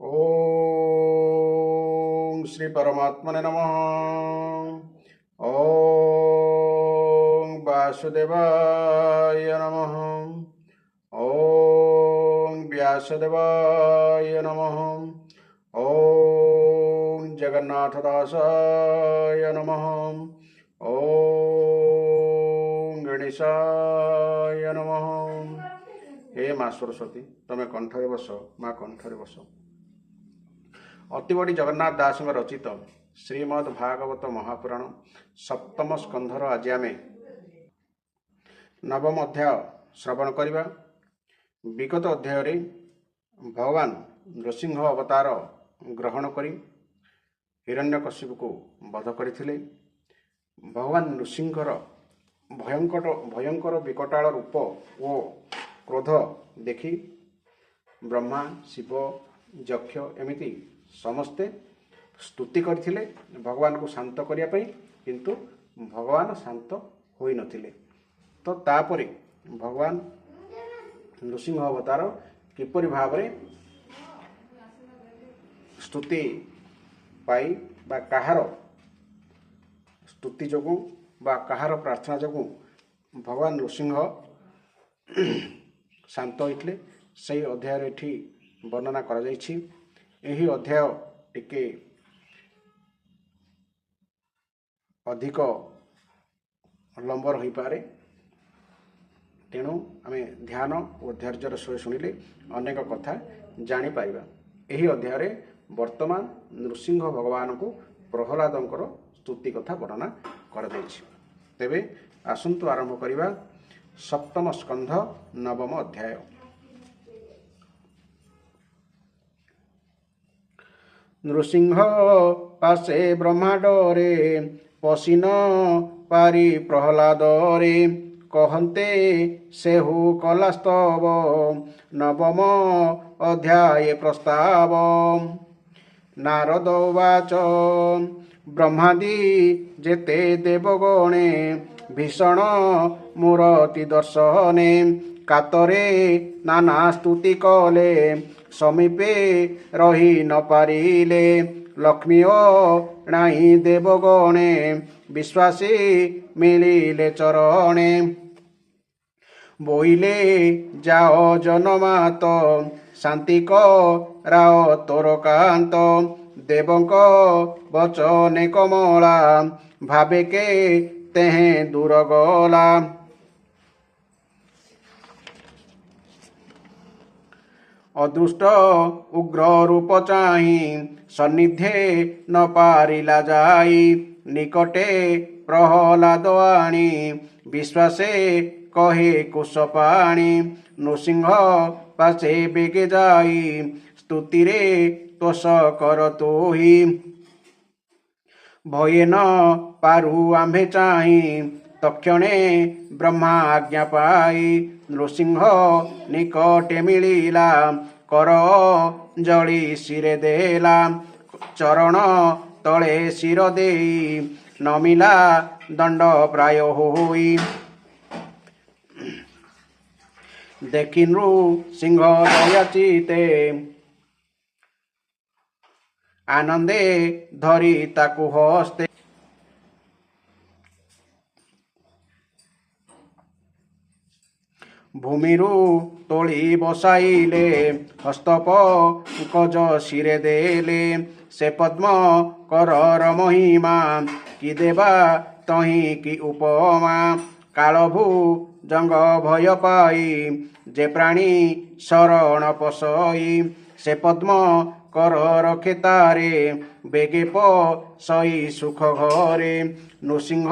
ओम श्री परमात्मने नमः। ओम वासुदेवाय नमः। ओम व्यासदेवाय नमः। ओम जगन्नाथदासाय नमः। ओम गणेशाय नमः। हे माँ सरस्वती तमें कंठरे बस, माँ कंठरे बस। अतिबड़ी जगन्नाथ दास रचित श्रीमद् भागवत महापुराण सप्तम स्कंधर आज आम नवम अध्याय श्रवण करवा। विगत अध्याय भगवान नृसिंह अवतार ग्रहण कर हिरण्यकशिपु को वध करथिले। भगवान नृसिंहर भयंकर विकटाल रूप और क्रोध देखि ब्रह्मा शिव यक्ष एमिति समस्ते स्तुति करथिले भगवान को शांत करिया पई, किंतु भगवान शांत होई नथिले। तो तापरे भगवान नृसिंह अवतार किपरि भावरे स्तुति पाई बा कहार स्तुति जोगु बा कहार प्रार्थना जोगु भगवान नृसिंह शांत होइथिले से अध्याय एठी वर्णना करा जायछि। एही अध्याय टिके अधिक लंबर हो पारे, तेणु आम ध्यान और धैर्यर सहित शुणिले अनेक कथा जानी पारिबा। एही अध्याय वर्तमान नृसिंह भगवान को प्रहलादंकर स्तुति कथा वर्णना करा जायछि। तेबे आसंतु आरंभ करिबा सप्तम स्कंध नवम अध्याय। नृसिंह पासे ब्रह्मा डरे पशिन पारी प्रहलाद रे, कहते सेहु कलास्तव नवम अध्याय प्रस्ताव। नारद उवाच ब्रह्मादि जेते देवगणे भीषण मूरति दर्शने, कातरे नाना स्तुति कले समीपे रही न पारिले। लक्ष्मी नाई देवगणे विश्वासी मिलिले चरणे, बोइले जाओ जनमात शांति राओ तोर कांत। देवंक बचने कमला भावे के तेहे दूर गला। अदृष्ट उग्र रूप चाहि सन्निधे न पारिला जाई, निकटे प्रहलाद आणी विश्वासे कहे कुश पाणी। नृसिंह पासे बेगे जाई स्तुति रे तोष कर तोहि, भये न पारु आम्भे चाहि तक्षणे ब्रह्मा आज्ञा पाई। नृसिंह निकटे मिलिला कर जली शिरे देला, चरण तले शिर देई नमिला दंड प्राय होई। देखि नृसिंह दयाचिते आनंदे धरी ताकु हस्ते, भूमिरु तोली बसाइले हस्तप कज शिरे देले। से पद्म करर महिमा कि देवा तही कि उपमा, कालभू जंग भय पाई जे प्राणी शरण पसई। से पद्म कर रखे तारे बेगे सई सुख घरे, नृसिंह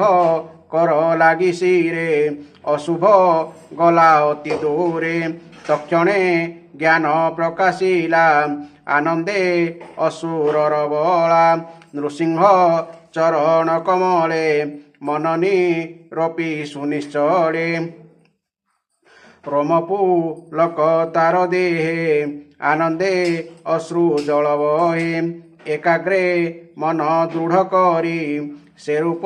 कर लागी शिरे अशुभ गला अति दूरे। तक्षणे ज्ञान प्रकाशिला आनंदे असुरर बला, नृसिंह चरण कमले मननी रोपी सुनिश्चरे। रोमपुलक तार देहे आनंदे अश्रु जल बहे, एकाग्रे मन दृढ़ करी से रूप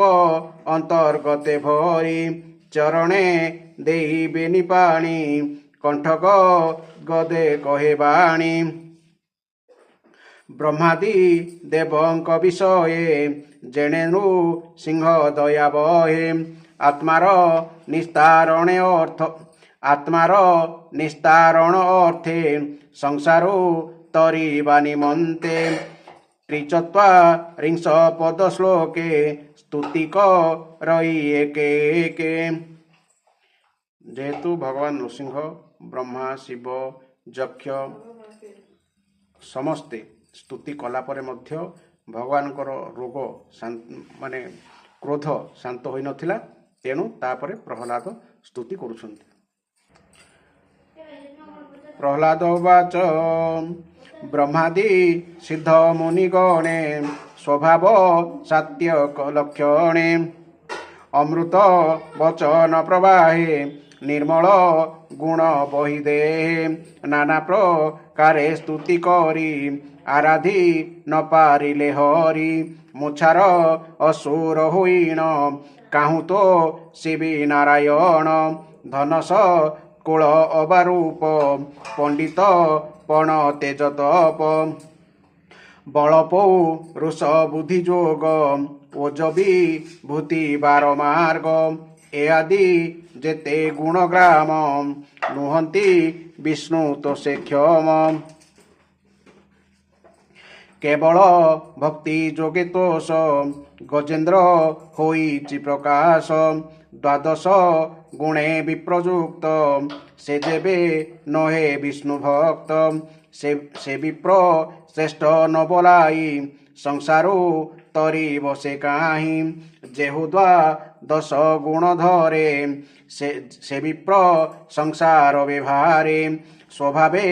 अंतर्गते भरी। चरणे देई बेनी पाणी कंठक गदे कहे बाणी, ବ୍ରହ୍ମାଦି ଦେବଙ୍କ ବିଷୟେ ଜେଣେନୁ ସିଂହ ଦୟା ବହେ ଆତ୍ମାର ନିସ୍ତାରଣ ଅର୍ଥେ ସଂସାରୁ ତରିବା ନିମନ୍ତେ ତ୍ରିଚତ୍ୱାରିଂଶ ପଦ ଶ୍ଲୋକେ ସ୍ତୁତିକ ରହି ଏକେ ଏକେ। ଯେହେତୁ ଭଗବାନ ନୃସିଂହ ବ୍ରହ୍ମା ଶିବ ଯକ୍ଷ ସମସ୍ତେ ସ୍ତୁତି କଲା ପରେ ମଧ୍ୟ ଭଗବାନଙ୍କର ରୋଗ ମାନେ କ୍ରୋଧ ଶାନ୍ତ ହୋଇନଥିଲା। ତେଣୁ ତାପରେ ପ୍ରହ୍ଲାଦ ସ୍ତୁତି କରୁଛନ୍ତି। ପ୍ରହ୍ଲାଦ ଉବାଚ ବ୍ରହ୍ମାଦି ସିଦ୍ଧ ମୁନିଗଣେ ସ୍ୱଭାବ ସାତ୍ୟକ ଲକ୍ଷଣେ ଅମୃତ ବଚନ ପ୍ରବାହେ ନିର୍ମଳ ଗୁଣ ବହି ଦେହେ ନାନା ପ୍ରକାରେ ସ୍ତୁତି କରି ଆରାଧି ନ ପାରିଲେ ହରି ମୁଛାର ଅସୁର ହୋଇଣ କାହୁଁ ତ ଶିବି ନାରାୟଣ ଧନସ କୁଳ ଅବାରୂପ ପଣ୍ଡିତ ପଣ ତେଜ ତପ ବଳପୌ ରୁଷ ବୁଦ୍ଧି ଯୋଗ ଓଜବି ଭୂତି ବାର ମାର୍ଗ ଏ ଆଦି ଯେତେ ଗୁଣଗ୍ରାମ ନୁହନ୍ତି ବିଷ୍ଣୁ ତ ସେ କ୍ଷମ କେବଳ ଭକ୍ତି ଯୋଗେ ତୋଷ ଗଜେନ୍ଦ୍ର ହୋଇଛି ପ୍ରକାଶ ଦ୍ୱାଦଶ ଗୁଣେ ବିପ୍ରଯୁକ୍ତ ସେ ଯେବେ ନହେ ବିଷ୍ଣୁ ଭକ୍ତ ସେ ବିପ୍ର ଶ୍ରେଷ୍ଠ ନ ବୋଲାଇ ସଂସାରୁ ତରିବ ସେ କାହିଁ ଯେହୁ ଦ୍ୱାଦଶ ଗୁଣ ଧରେ ସେ ବିପ୍ର ସଂସାର ବ୍ୟବହାରେ ସ୍ୱଭାବେ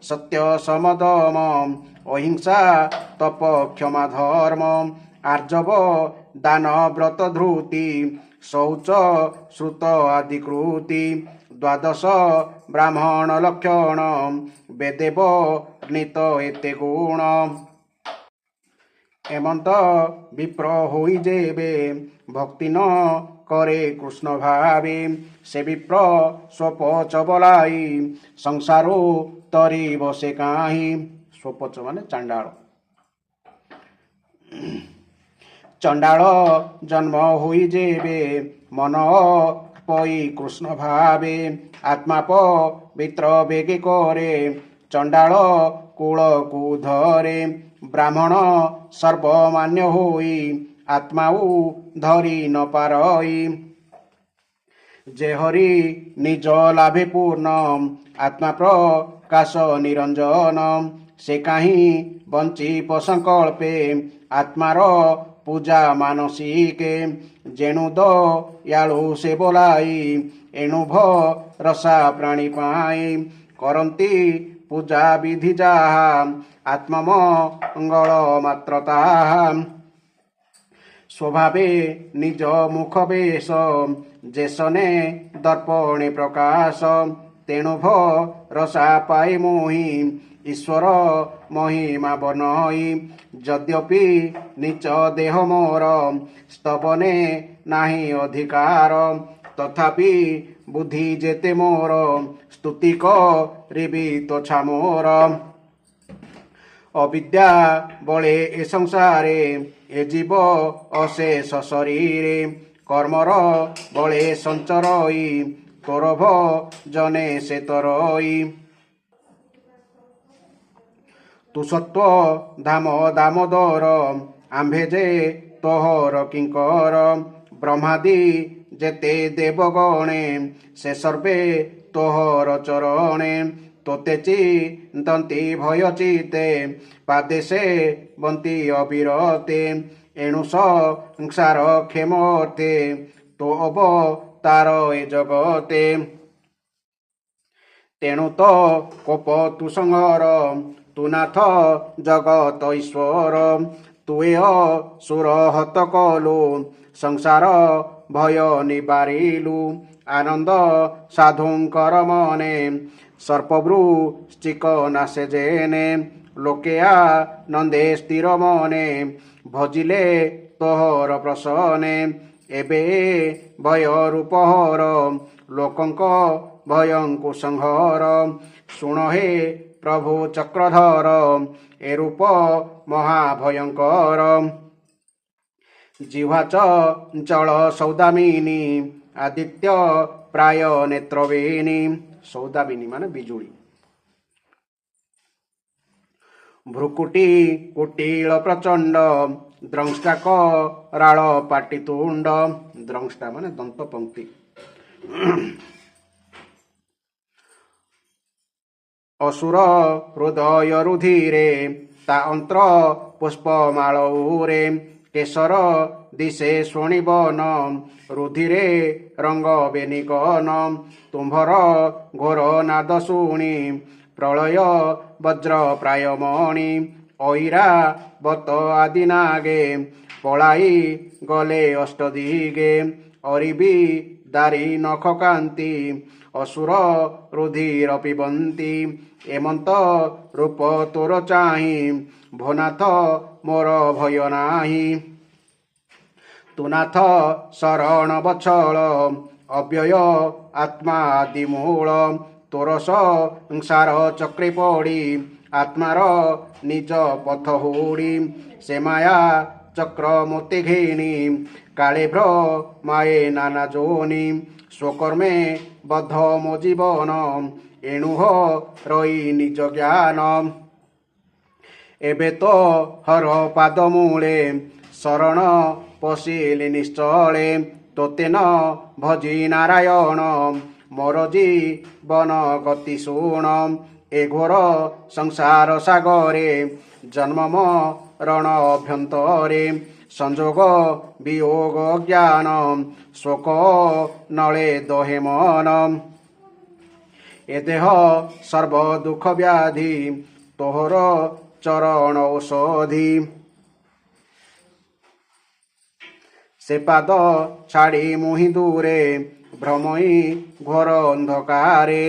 ସତ୍ୟ ସମଦମ ଅହିଂସା ତପ କ୍ଷମା ଧର୍ମ ଆର୍ଜବ ଦାନ ବ୍ରତ ଧୃତି ଶୌଚ ଶ୍ରୁତ ଆଦି କୃତି ଦ୍ୱାଦଶ ବ୍ରାହ୍ମଣ ଲକ୍ଷଣ ବେଦେ ବର୍ଣ୍ଣିତ ଏତେ ଗୁଣ ଏମନ୍ତ ବିପ୍ର ହୋଇ ଯେବେ ଭକ୍ତି ନ করে কৃষ্ণ ভাবে সে বিপ্র স্বপচ বলাই সংসারো তরি বসে কাহি স্বপচ মানে চাণ্ডাଳ চণ্ডাଳ জন্ম হই যেবে মন পই কৃষ্ণ ভাবে আত্মা পবিত্র বেগে করে চণ্ডাଳ কূলকু ধরে ব্রাহ্মণ সর্বমান্য হই আত্মাও ধরি ন পারই যে হরি নিজ লাভে পূর্ণ আত্মা প্রকাশ নিরঞ্জন সে কাহি বঞ্চিপ সংকল্পে আত্মার পূজা মানসিকে যেণু দয়াଳୁ ସେ ବୋলাই ଏଣୁ ଭରସା ପ୍ରାଣୀ ପାଇଁ କରନ୍ତି ପୂଜା ବିଧି ଯାହା ଆତ୍ମମଙ୍ଗଳ ମାତ୍ର ତାହା ସ୍ୱଭାବେ ନିଜ ମୁଖ ବେଶ ଯେସନେ ଦର୍ପଣେ ପ୍ରକାଶ ତେଣୁ ଭରସା ପାଏ ମୋହି ଈଶ୍ୱର ମହିମା ବନଇ ଯଦ୍ୟପି ନିଚ ଦେହ ମୋର ସ୍ତବନେ ନାହିଁ ଅଧିକାର ତଥାପି ବୁଦ୍ଧି ଯେତେ ମୋର ସ୍ତୁତି କରିବି ତୋଛା ମୋର অবিদ্যা বলে এ সংসারে এ জীব অশেষ শরীরে কর্মর বলে সঞ্চরই তোর ভজনে সে তরই তু সত্ব ধাম দামোদর আম্ভে যে তোহর কিঙ্কর ব্রহ্মাদি যেতে দেবগণে সে সর্বে তোহর চরণে তোতে চিন্তନ୍ତି ভয় চিতে পাদে সে বন্তি অবিরতে এণু সংসার ক্ষেমতে তো অবতার এ জগতে তেণু তো কোপ তু সংহর তু নাথ জগত ঈশ্বর তুয়ে অসুর হত কলু সংসার ভয় নিবারিলু আনন্দ সাধুঙ্কর মনে সর্পবৃশ্চিক নাশে জেনে লোকে আনন্দে স্থির মনে ভজিলে তোহর প্রসনে ଏବେ ଭୟ ରୂପହର ଲୋକଙ୍କ ଭୟଙ୍କୁ ସଂହର ଶୁଣ ହେ ପ୍ରଭୁ ଚକ୍ରଧର ଏ ରୂପ ମହାଭୟଙ୍କର। ଜିହ୍ୱା ଚଞ୍ଚଳ ସୌଦାମିନୀ ଆଦିତ୍ୟ ପ୍ରାୟ ନେତ୍ରବେଣୀ। ସୌଦାମିନୀ ମାନେ ବିଜୁଳି। ଭ୍ରୁକୁଟି କୁଟିଳ ପ୍ରଚଣ୍ଡ ଦ୍ରଂଷ୍ଟା କରାଳ ପାଟିତୁଣ୍ଡ। ଦ୍ରଂଷ୍ଟା ମାନେ ଦନ୍ତ ପଙ୍କ୍ତି। ଅସୁର ହୃଦୟ ରୁଧିରେ ତା ଅନ୍ତ୍ର ପୁଷ୍ପମାଳଉରେ। କେଶର ଦିଶେ ଶୁଣିବନ ରୁଧିରେ ରଙ୍ଗ ବେନିକନ। ତୁମ୍ଭର ଘୋର ନାଦ ଶୁଣି ପ୍ରଳୟ ବଜ୍ର ପ୍ରାୟ ମଣି। ଐରା ବତ ଆଦି ନାଗେ ପଳାଇ ଗଲେ ଅଷ୍ଟଦିଗେ। ଅରିବି ଦାରି ନଖ କାନ୍ତି ଅସୁର ରୁଧିର ପିବନ୍ତି। ଏମନ୍ତ ରୂପ ତୋର ଚାହିଁ ଭୋନାଥ ମୋର ଭୟ ନାହିଁ। ତୁନାଥ ଶରଣ ବଛଳ ଅବ୍ୟୟ ଆତ୍ମା ଆଦି ମୂଳ। ତୋର ସଂସାର ଚକ୍ରେ ପଡ଼ି ଆତ୍ମାର ନିଜ ପଥ ହୁଡ଼ି। ସେ ମାୟା ଚକ୍ର ମୋତେ ଘେନି କାଳେ ଭ୍ରମାଏ ନାନା ଯୋନି। ସ୍ୱକର୍ମେ ବଦ୍ଧ ମୋ ଜୀବନ ଏଣୁ ରହି ନିଜ ଜ୍ଞାନ। ଏବେ ତ ହର ପାଦ ମୂଳେ ଶରଣ ପଶିଲି ନିଶ୍ଚଳେ। ତୋତେ ନ ଭଜି ନାରାୟଣ ମୋର ଜୀବନ ଗତି ଶୁଣ। ଏ ଘୋର ସଂସାର ସାଗରେ ଜନ୍ମ ମରଣ ଅଭ୍ୟନ୍ତରେ। ସଂଯୋଗ ବିୟୋଗ ଜ୍ଞାନ ଶୋକ ନଳେ ଦହେ ମନ। ଏ ଦେହ ସର୍ବ ଦୁଃଖ ବ୍ୟାଧି ତୋହର ଚରଣ ଔଷଧି। ସେ ପାଦ ଛାଡ଼ି ମୁହିଁ ଦୂରେ ଭ୍ରମଇ ଘୋର ଅନ୍ଧକାରେ।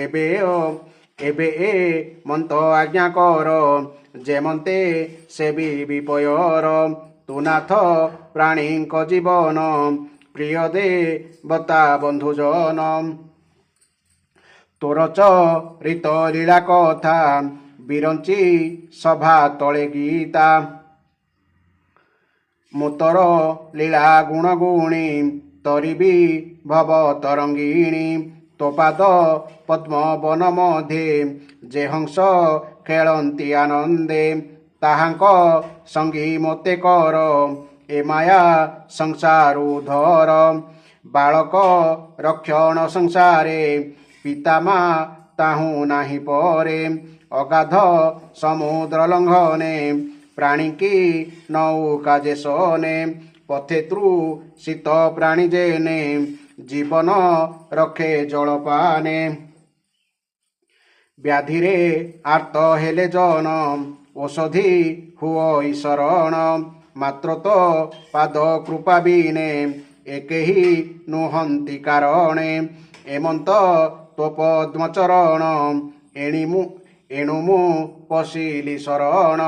ଏବେ ଏ ମନ୍ତ ଆଜ୍ଞା କର ଯେମନ୍ତେ ସେବି ବିପୟର। ତୁନାଥ ପ୍ରାଣୀଙ୍କ ଜୀବନ ପ୍ରିୟ ଦେବତା ବନ୍ଧୁଜନ। ତୋର ଚରିତ ଲୀଳା କଥା ବିରଞ୍ଚି ସଭା ତଳେ ଗୀତା। ମୁଁ ତୋର ଲୀଳା ଗୁଣ ଗୁଣୀ ତରିବି ଭବ ତରଙ୍ଗିଣୀ। ତୋ ପାଦ ପଦ୍ମ ବନ ମଧ୍ୟେ ଯେ ହଂସ ଖେଳନ୍ତି ଆନନ୍ଦେ। ତାହାଙ୍କ ସଙ୍ଗୀ ମୋତେ କର ଏ ମାୟା ସଂସାର ଉଦ୍ଧର। ବାଳକ ରକ୍ଷଣ ସଂସାରେ ପିତା ମା ତାହୁ ନାହିଁ ପରେ। ଅଗାଧ ସମୁଦ୍ର ଲଙ୍ଘନେ ପ୍ରାଣୀକି ନୌକା ଯେ ସନେ। ପଥେ ତୃଷିତ ପ୍ରାଣୀ ଯେନେ ଜୀବନ ରଖେ ଜଳପାନେ। ବ୍ୟାଧିରେ ଆର୍ତ ହେଲେ ଜନ ଔଷଧି ହୁଅ ଶରଣ। ମାତ୍ର ତୋ ପାଦ କୃପା ବିନେ ଏ କେହି ନୁହନ୍ତି କାରଣେ। ଏମନ୍ତ ତୋ ପଦ୍ମ ଚରଣ ଏଣୁ ମୁଁ ପଶିଲି ଶରଣ।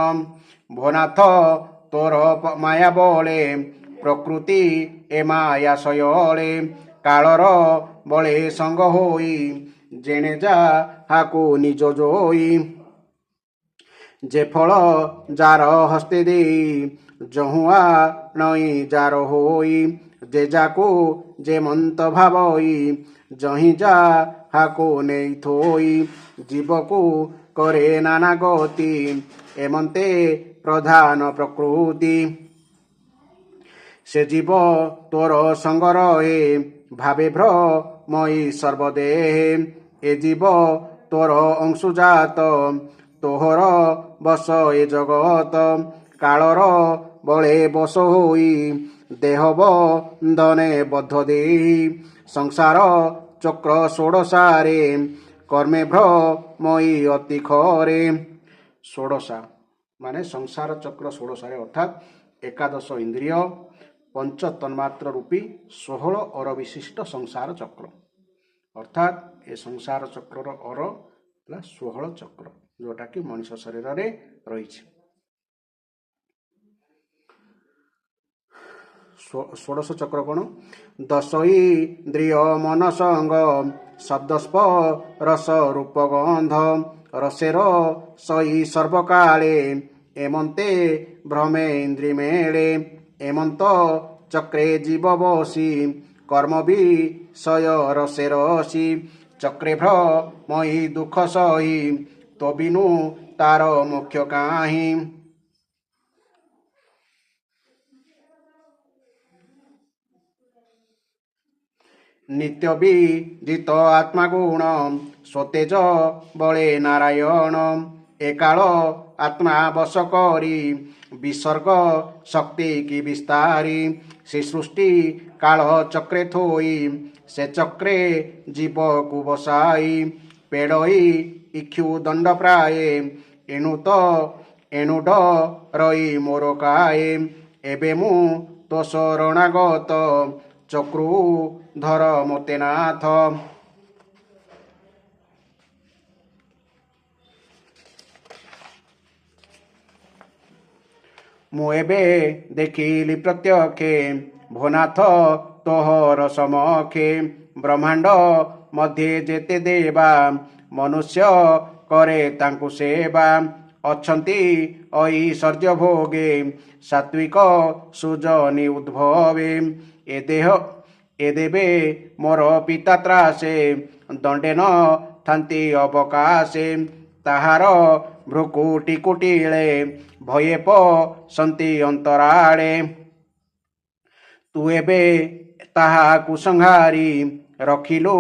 ଭୋନାଥ ତୋର ମାୟା ବଳେ ପ୍ରକୃତି ଏ ମାୟା ଶୟଳେ। କାଳର ବଳେ ସଙ୍ଗ ହୋଇ ଜେଣେ ଯାହାକୁ ନିଜ ଜୋଇ। ଯେ ଫଳ ଯାର ହସ୍ତେ ଦେଇ ଯହୁଆ ନଈ ଯାର ହୋଇ। ଯେ ଯାକୁ ଯେ ମନ୍ତ ଭାବଇ ଯହିଁ ଯାହାକୁ ନେଇ ଥୋଇ। ଜୀବକୁ କରେ ନାନା ଗତି ଏମନ୍ତେ ପ୍ରଧାନ ପ୍ରକୃତି। ସେ ଜୀବ ତୋର ସଙ୍ଗ ରହେ ଭାବେ ଭ୍ରମଇ ସର୍ବଦେହେ। ଏ ଜୀବ ତୋର ଅଂଶୁଜାତ ତୋହର ବଶ ଏ ଜଗତ। କାଳର ବଳେ ବଶ ହୋଇ ଦେହ ବନ୍ଧନେ ବଦ୍ଧ ଦେଇ। ସଂସାର ଚକ୍ର ଷୋଡ଼ଶାରେ କର୍ମେ ଭ୍ରମଇ ଅତି ଖରେ। ଷୋଡ଼ଶା ମାନେ ସଂସାର ଚକ୍ର ଷୋଡ଼ଶାରେ ଅର୍ଥାତ୍ ଏକାଦଶ ଇନ୍ଦ୍ରିୟ ପଞ୍ଚ ତନ୍ମାତ୍ର ରୂପୀ 16 ଅର ବିଶିଷ୍ଟ ସଂସାର ଚକ୍ର। ଅର୍ଥାତ୍ ଏ ସଂସାର ଚକ୍ରର ଅର ହେଲା 16 ଚକ୍ର ଯେଉଁଟାକି ମଣିଷ ଶରୀରରେ ରହିଛି। ଷୋଡ଼ଶ ଚକ୍ର କ'ଣ? ଦଶ ଇନ୍ଦ୍ରିୟ ମନ ସଙ୍ଗ ଶବ୍ଦ ସ୍ପର୍ଶ ରୂପ ଗନ୍ଧ রসের সই সর্বকালে এমন্তে ভ্রমে ইন্দ্রি মেলে এমন্ত চক্রে জীব বসি কর্ম বিষয় রসে রসি চক্রে ভ্রমই দুঃখ সহি তো বিনু তার মুখ্য কাহি নিত্য বিদিত আত্মাগুণ সতেজ বলে নারায়ণ একাল আত্মা বশ করি বিসর্গ শক্তি কি বিস্তারি সে সৃষ্টি কাল চক্রে থই সে চক্রে জীবকু বসাই পেড়ই ইক্ষু দণ্ড প্রায়ে এণু রই মোর কায়ে ଏବେ ମୁଁ ତୋ ଶରଣାଗତ ଚକ୍ରୁ ଧର ମୋତେ ନାଥ। ମୁଁ ଏବେ ଦେଖିଲି ପ୍ରତ୍ୟକ୍ଷେ ଭୋନାଥ ତୋହର ସମକ୍ଷେ ବ୍ରହ୍ମାଣ୍ଡ ମଧ୍ୟରେ ଯେତେ ଦେବା ମନୁଷ୍ୟ କରେ ତାଙ୍କୁ ସେବା ଅଛନ୍ତି ଐଶ୍ୱର୍ଯ୍ୟ ଭୋଗେ ସାତ୍ବିକ ସୁଜନି ଉଦ୍ଭବେ ଏ ଦେବେ ମୋର ପିତା ତ୍ରାସେ ଦଣ୍ଡେ ନ ଥାନ୍ତି ଅବକାଶେ ତାହାର ଭ୍ରୁକୁଟି କୁଟିଳେ ଭୟେ ପଶନ୍ତି ଅନ୍ତରାଳେ ତୁ ଏବେ ତାହାକୁ ସଂହାରି ରଖିଲୁ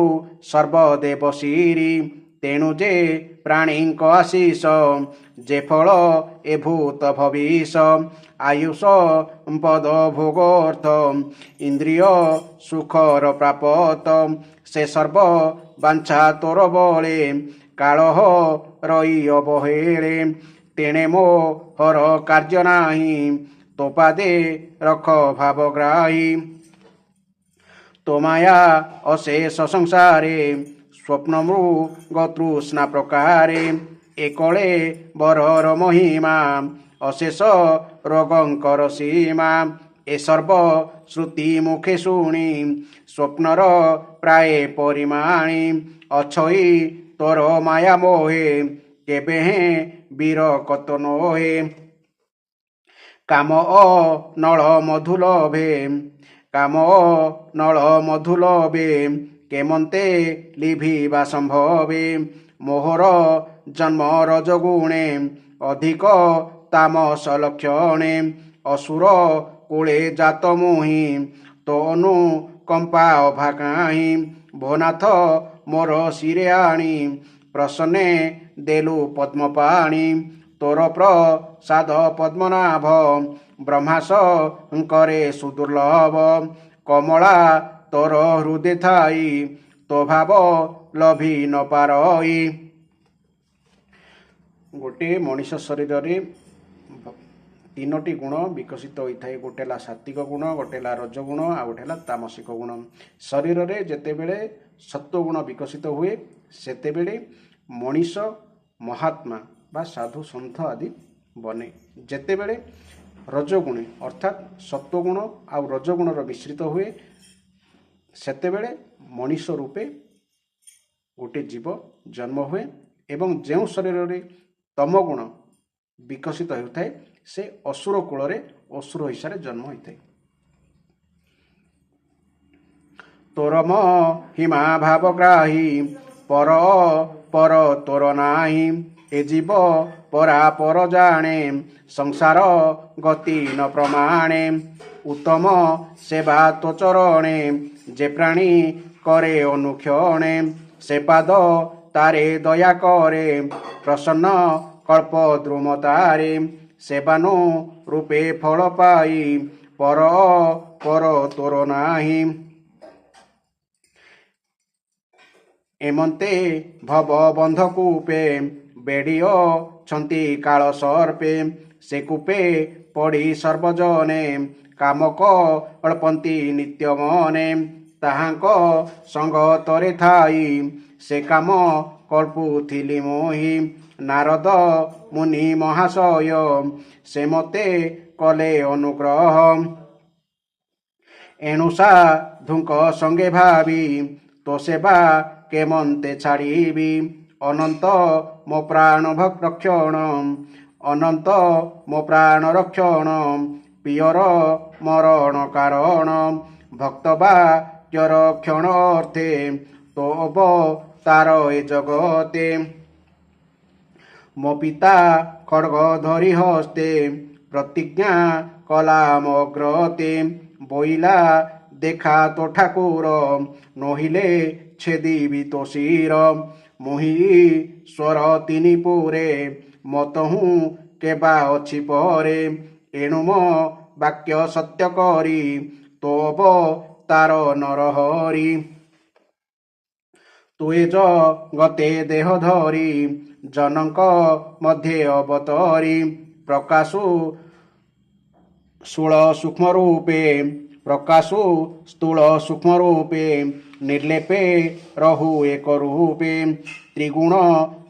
ସର୍ବଦେବ ଶିରି ତେଣୁ ଯେ ପ୍ରାଣୀଙ୍କ ଆଶିଷ ଯେ ଫଳ ଏ ଭୂତ ଭବିଷ ଆୟୁଷ ସମ୍ପଦ ଭୋଗର୍ଥ ଇନ୍ଦ୍ରିୟ ସୁଖର ପ୍ରାପତ ସେ ସର୍ବ ବାଞ୍ଛା ତୋର ବଳେ କାଳହ ରହି ଅବହେଳେ ତେଣେ ମୋହର କାର୍ଯ୍ୟ ନାହିଁ ତୋ ପାଦେ ରଖ ଭାବଗ୍ରାହୀ ତୋ ମାୟା ଅଶେଷ ସଂସାରେ ସ୍ୱପ୍ନ ମୃଗ ତୃଷ୍ଣା ପ୍ରକାରେ ଏକଳେ ବରର ମହିମା ଅଶେଷ ରୋଗଙ୍କର ସୀମା ଏ ସର୍ବ ଶ୍ରୁତି ମୁଖେ ଶୁଣି ସ୍ୱପ୍ନର ପ୍ରାୟ ପରିମାଣୀ ଅଛଇ ତୋର ମାୟା ମୋହେ କେବେ ହେଁ ବୀରକତ ନୋହେ କାମ ନଳ ମଧୁଲଭେ କେମନ୍ତେ ଲିଭିବା ସମ୍ଭବେ ମୋହର ଜନ୍ମ ରଜଗୁଣେ ଅଧିକ ତାମସ ଲକ୍ଷଣେ ଅସୁର କୂଳେ ଜାତ ମୁହିଁ ତୋ ଅନୁକମ୍ପା ଅଭା କାହିଁ ଭୋନାଥ ମୋର ଶିରେ ଆଣି ପ୍ରସନ୍ନେ ଦେଲୁ ପଦ୍ମପାଣି ତୋର ପ୍ରସାଦ ପଦ୍ମନାଭ ବ୍ରହ୍ମାଶଙ୍କରେ ସୁଦୁର୍ଲଭ କମଳା ତୋର ହୃଦେ ଥାଇ ତୋ ଭାବ ଲଭି ନ ପାରଇ ଗୋଟିଏ ମଣିଷ ଶରୀରରେ ତିନୋଟି ଗୁଣ ବିକଶିତ ହୋଇଥାଏ ଗୋଟେ ହେଲା ସାତ୍ତ୍ୱିକ ଗୁଣ ଗୋଟେ ହେଲା ରଜଗୁଣ ଆଉ ଗୋଟେ ହେଲା ତାମସିକ ଗୁଣ ଶରୀରରେ ଯେତେବେଳେ ସତ୍ୱଗୁଣ ବିକଶିତ ହୁଏ ସେତେବେଳେ ମଣିଷ ମହାତ୍ମା ବା ସାଧୁ ସନ୍ଥ ଆଦି ବନେ ଯେତେବେଳେ ରଜଗୁଣ ଅର୍ଥାତ୍ ସତ୍ୱଗୁଣ ଆଉ ରଜଗୁଣର ମିଶ୍ରିତ ହୁଏ ସେତେବେଳେ ମଣିଷ ରୂପେ ଗୋଟିଏ ଜୀବ ଜନ୍ମ ହୁଏ ଏବଂ ଯେଉଁ ଶରୀରରେ ତମଗୁଣ ବିକଶିତ ହେଉଥାଏ ସେ ଅସୁର କୂଳରେ ଅସୁର ହିସାବରେ ଜନ୍ମ ହୋଇଥାଏ ତୋର ମହିମା ଭାବଗ୍ରାହୀ ପର ତୋର ନାହିଁ ଏ ଜୀବ ପରାପର ଜାଣେ ସଂସାର ଗତି ନ ପ୍ରମାଣେ ଉତ୍ତମ ସେବା ତୋ ଚରଣେ ଯେ ପ୍ରାଣୀ କରେ ଅନୁକ୍ଷଣେ ସେ ପାଦ ତାରେ ଦୟା କରେ ପ୍ରସନ୍ନ କଳ୍ପ ଦ୍ରୁମତାରେ ସେବାନୁ ରୂପେ ଫଳ ପାଇ ପର ତୋର ନାହିଁ ଏମନ୍ତେ ଭବ ବନ୍ଧ କୂପେ ବେଡ଼ି ଅଛନ୍ତି କାଳ ସର୍ପେ ସେ କୂପେ ପଡ଼ି ସର୍ବଜନେ କାମକ ଅଳ୍ପନ୍ତି ନିତ୍ୟ ମନେ ତାହାଙ୍କ ସଙ୍ଗତରେ ଥାଇ ସେ କାମ କଳ୍ପୁଥିଲି ମୋହି ନାରଦ ମୁନି ମହାଶୟ ସେ ମୋତେ କଲେ ଅନୁଗ୍ରହ ଏଣୁ ସାଧୁଙ୍କ ସଙ୍ଗେ ଭାବି ତୋ ସେବା କେମନ୍ତେ ଛାଡ଼ିବି ଅନନ୍ତ ମୋ ପ୍ରାଣ ରକ୍ଷଣ ଅନନ୍ତ ମୋ ପ୍ରାଣ ରକ୍ଷଣ ପିୟର ମରଣ କାରଣ ଭକ୍ତ ବା କ୍ଷର କ୍ଷଣ ଅର୍ଥେ ତୋ ତାର ଏ ଜଗତେ ମୋ ପିତା ଖଡ଼ଗ ଧରି ହସ୍ତେ ପ୍ରତିଜ୍ଞା କଲା ମଗ୍ରତେ ବୋଇଲା ଦେଖା ତୋ ଠାକୁର ନହିଲେ ଛେଦିବି ତୋ ଶିର ମୁହିଁ ସ୍ୱର ତିନି ପୁରେ ମତହୁଁ କେବା ଅଛି ପରେ ଏଣୁ ମୋ ବାକ୍ୟ ସତ୍ୟ କରି ତୋ ତାର ନରହରି ତୁଏ ଗତେ ଦେହ ଧରି ଜନଙ୍କ ମଧ୍ୟେ ଅବତରି ପ୍ରକାଶୁ ସ୍ଥୂଳ ସୂକ୍ଷ୍ମ ରୂପେ ପ୍ରକାଶୁ ସ୍ଥୂଳ ସୂକ୍ଷ୍ମ ରୂପେ ନିର୍ଲେପେ ରହୁ ଏକ ରୂପେ ତ୍ରିଗୁଣ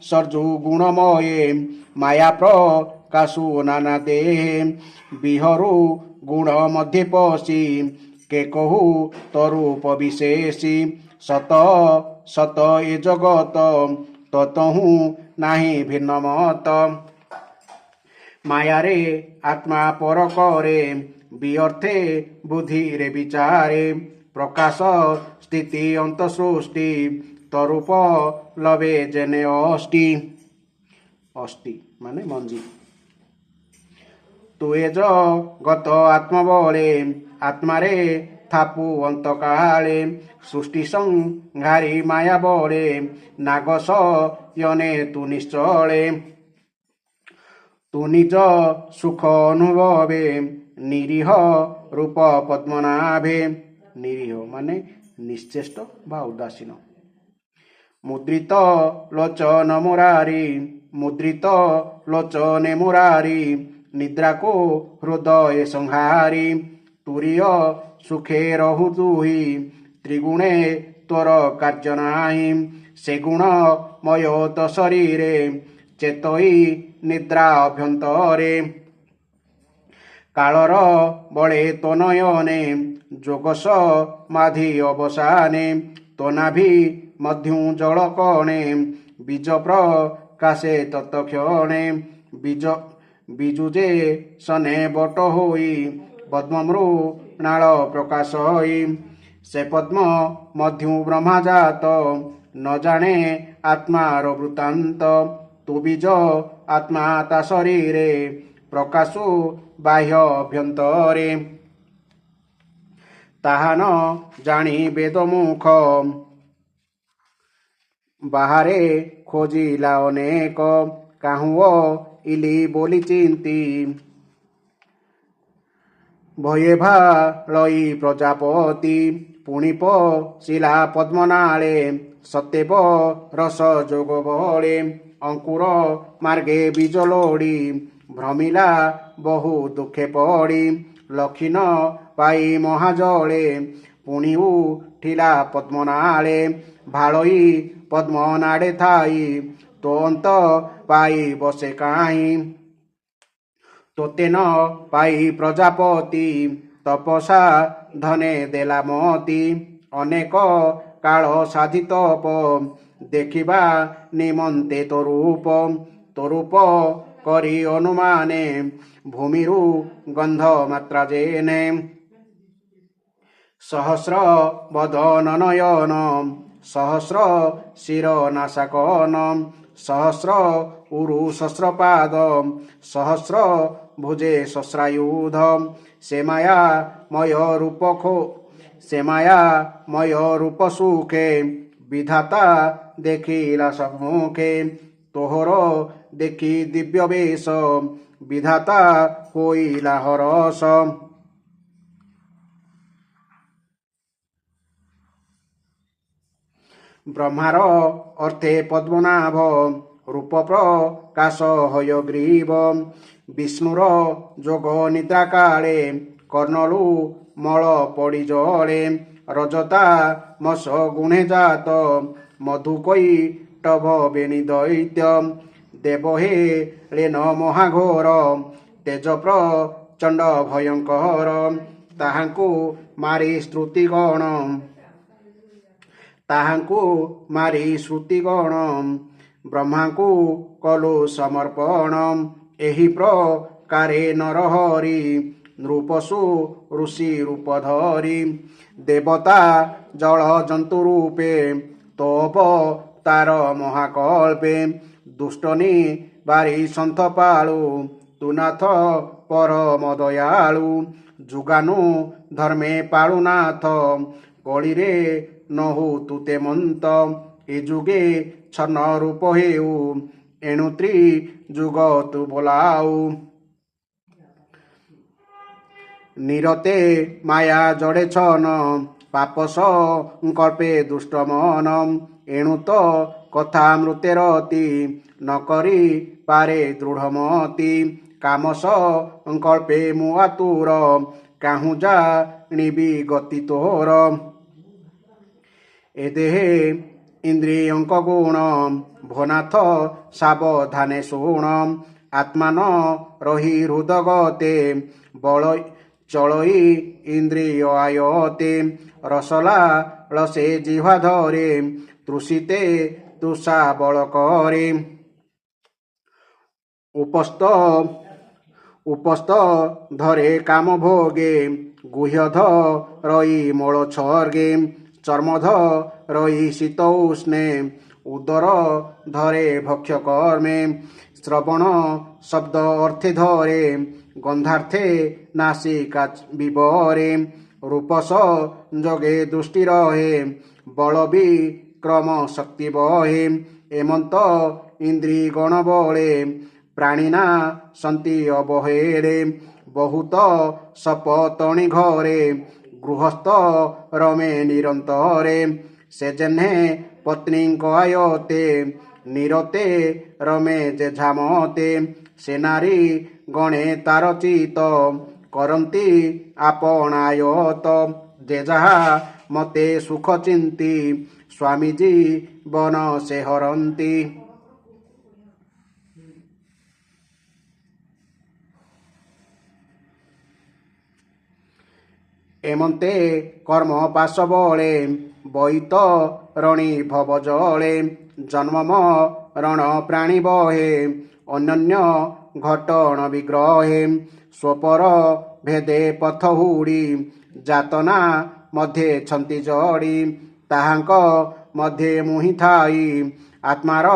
ସର୍ଜୁ ଗୁଣମୟେ ମାୟା ପ୍ରକାଶୁ ନାନା ଦେହେ ବିହରୁ ଗୁଣ ମଧ୍ୟେ ପଶି କେ କହୁ ତରୂପ ବିଶେଷୀ ସତ ସତ ଏ ଜଗତ ତତହୁଁ ନାହିଁ ଭିନ୍ନ ମତ ମାୟାରେ ଆତ୍ମା ପର କରେ ବିଅର୍ଥେ ବୁଦ୍ଧିରେ ବିଚାରେ ପ୍ରକାଶ ସ୍ଥିତି ଅନ୍ତ ସୃଷ୍ଟି ତରୂପ ଲବେ ଯେନେ ଅଷ୍ଟି ଅଷ୍ଟି ମାନେ ମଞ୍ଜି ତୁଏ ଗତ ଆତ୍ମବଳେ ଆତ୍ମାରେ ଥାପୁ ଅନ୍ତକାଳେ ସୃଷ୍ଟି ସଂହାରୀ ମାୟା ବଳେ ନାଗସ ୟନେ ତୁ ନିଶ୍ଚଳେ ତୁ ନିଜ ସୁଖ ଅନୁଭବେ ନିରୀହ ରୂପ ପଦ୍ମନାଭେ ନିରୀହ ମାନେ ନିଶ୍ଚେଷ୍ଟ ବା ଉଦାସୀନ ମୁଦ୍ରିତ ଲୋଚନ ମୁରାରୀ ମୁଦ୍ରିତ ଲୋଚନେ ମୁରାରୀ ନିଦ୍ରାକୁ ହୃଦୟ ସଂହାରୀ ତୁରୀୟ ସୁଖେ ରହୁ ତୁହି ତ୍ରିଗୁଣେ ତୋର କାର୍ଯ୍ୟ ନାହିଁ ସେ ଗୁଣମୟ ତ ଶରୀରେ ଚେତଇ ନିଦ୍ରା ଅଭ୍ୟନ୍ତରେ କାଳର ବଳେ ତୋ ନୟନେ ଯୋଗସ ମାଧି ଅବସାନେ ତୋ ନାଭି ମଧ୍ୟୁ ଜଳ କଣେ ବୀଜ ପ୍ରକାଶେ ତତ୍କ୍ଷଣେ ବିଜୁ ଯେ ସନେ ବଟ ହୋଇ ପଦ୍ମମୃଣାଳ ପ୍ରକାଶ ହୋଇ ସେ ପଦ୍ମ ମଧ୍ୟୁ ବ୍ରହ୍ମାଜାତ ନ ଜାଣେ ଆତ୍ମାର ବୃତ୍ତାନ୍ତ ତୁ ବୀଜ ଆତ୍ମା ତା ଶରୀରେ ପ୍ରକାଶୁ ବାହ୍ୟ ଅଭ୍ୟନ୍ତରେ ତାହା ନ ଜାଣି ବେଦ ମୁଖ ବାହାରେ ଖୋଜିଲା ଅନେକ କାହୁଁ ଇଲି ବୋଲି ଚିନ୍ତି ଭୟେ ଭାଳଇ ପ୍ରଜାପତି ପୁଣି ପଶିଲା ପଦ୍ମନାଳେ ସତେବ ରସ ଯୋଗ ବଳେ ଅଙ୍କୁର ମାର୍ଗେ ବୀଜ ଲୋଡ଼ି ଭ୍ରମିଲା ବହୁ ଦୁଃଖେ ପଡ଼ି ଲକ୍ଷୀନ ପାଇ ମହାଜଳେ ପୁଣି ଉଠିଲା ପଦ୍ମନାଳେ ଭାଳଇ ପଦ୍ମନାଡ଼େ ଥାଇ ତୋ ଅନ୍ତ ପାଇ ବସେ କାହିଁ ତୋତେ ନ ପାଇ ପ୍ରଜାପତି ତପସା ଧନେ ଦେଲା ମତି ଅନେକ କାଳ ସାଧି ତପ ଦେଖିବା ନିମନ୍ତେ ତୋରୂପ କରି ଅନୁମାନେ ଭୂମିରୁ ଗନ୍ଧ ମାତ୍ରା ଜେନେ ସହସ୍ର ବଦନ ନୟନ ସହସ୍ର ଶିର ନାସାକନ ସହସ୍ର ଉରୁ ସହସ୍ର ପାଦ ସହସ୍ର ଭୁଜେ ସହସ୍ରାୟୁଧ ସେ ମାୟାମୟ ରୂପ ସୁଖେ ବିଧାତା ଦେଖିଲା ସମ୍ମୁଖେ ତୋହର ଦେଖି ଦିବ୍ୟ ବେଶ ବିଧାତା ହୋଇଲା ହରସ ବ୍ରହ୍ମାର ଅର୍ଥେ ପଦ୍ମନାଭ ରୂପ ପ୍ରକାଶ ହୟଗ୍ରୀବ ବିଷ୍ଣୁର ଯୋଗ ନିଦ୍ରା କାଳେ କର୍ଣ୍ଣଲୁ ମଳ ପଡ଼ି ଜଳେ ରଜତା ମସ ଗୁଣେ ଜାତ ମଧୁକୈଟଭ ବେଣୀ ଦୈତ୍ୟ ଦେବ ହେ ରେନ ମହାଘୋର ତେଜ ପ୍ରଚଣ୍ଡ ଭୟଙ୍କର ତାହାଙ୍କୁ ମାରି ଶ୍ରୁତିଗଣ ବ୍ରହ୍ମାଙ୍କୁ କଲୁ ସମର୍ପଣ। ଏହି ପ୍ରକାରେ ନରହରି ନୃପସୁ ଋଷି ରୂପ ଧରି ଦେବତା ଜଳ ଜନ୍ତୁ ରୂପେ ତୋପ ତାର ମହାକଳ୍ପେ ଦୁଷ୍ଟନି ବାରି ସନ୍ଥ ପାଳୁ ତୁନାଥ ପରମ ଦୟାଳୁ ଯୁଗାନୁ ଧର୍ମେ ପାଳୁନାଥ କଳିରେ ନହୁ ତୁତେ ମନ୍ତ ଏ ଯୁଗେ ଛନ୍ନ ରୂପ ହେଉ ଏଣୁ ତ୍ରି ଯୁଗ ତୁ ବୋଲାଉ ନିରତେ ମାୟା ଜଡ଼େ ଛନ ପାପ ସଂକଳ୍ପେ ଦୁଷ୍ଟ ମନ ଏଣୁ ତ କଥା ମୃତ୍ୟୁରତି ନ କରି ପାରେ ଦୃଢ଼ମତି କାମ ସଂକଳ୍ପେ ମୁଁ ଆତୁର କାହୁଁ ଜାଣିବି ଗତି ତୋର ଏ ଦେହେ ଇନ୍ଦ୍ରିୟଙ୍କ ଗୁଣ ଭୋନାଥ ସାବଧାନେ ଶୁଣ ଆତ୍ମାନ ରହି ହୃଦଗତେ ବଳ ଚଳଇ ଇନ୍ଦ୍ରିୟ ଆୟତେ ରସଲା ରସେ ଜିହ୍ବା ଧରେ ତୃଷିତେ ତୃଷା ବଳ করে ଉପସ୍ଥ ଧରେ କାମ ଭୋগে ଗୁହ୍ୟଧ ରଇ ମଳ ଛର୍গে ଚର୍ମଧ ରଇ ଶୀତ ଉଷ୍ଣେ ଉଦର ଧରେ ଭକ୍ଷ କର୍ମେ ଶ୍ରବଣ ଶବ୍ଦ ଅର୍ଥେ ଧରେ ଗନ୍ଧାର୍ଥେ ନାସିକା ବିବରେ ରୂପସ ଯୋগে ଦୃଷ୍ଟି ରହେ ବଳ ବିକ୍ରମ ଶକ୍ତି ବହେ ଏମନ୍ତ ଇନ୍ଦ୍ରି ଗଣ ବଳେ ପ୍ରାଣୀନା ସନ୍ତି ଅବହେରେ ବହୁତ ସପତଣି ଘରେ ଗୃହସ୍ଥ ରମେ ନିରନ୍ତରେ ସେ ଜେହ୍ନେ ପତ୍ନୀଙ୍କ ଆୟତେ ନିରତେ ରମେ ଯେଝାମତେ ସେ ନାରୀ ଗଣେ ତାର ଚିତ କରନ୍ତି ଆପଣାୟତ ଯେ ଯାହା ମତେ ସୁଖ ଚିନ୍ତି ସ୍ୱାମୀ ଜୀବନ ସେ ହରନ୍ତି ଏମନ୍ତେ କର୍ମ ପାଶ ବଳେ ବୈତ ରଣୀ ଭବ ଜଳେ ଜନ୍ମ ରଣ ପ୍ରାଣୀ ବହେ ଅନନ୍ୟ ଘଟଣ ବିଗ୍ରହେ ସ୍ୱପର ଭେଦେ ପଥ ହୁଡ଼ି ଯାତନା ମଧ୍ୟେ ଛନ୍ତି ଜଡ଼ି ତାହାଙ୍କ ମଧ୍ୟେ ମୁହିଁ ଥାଇ ଆତ୍ମାର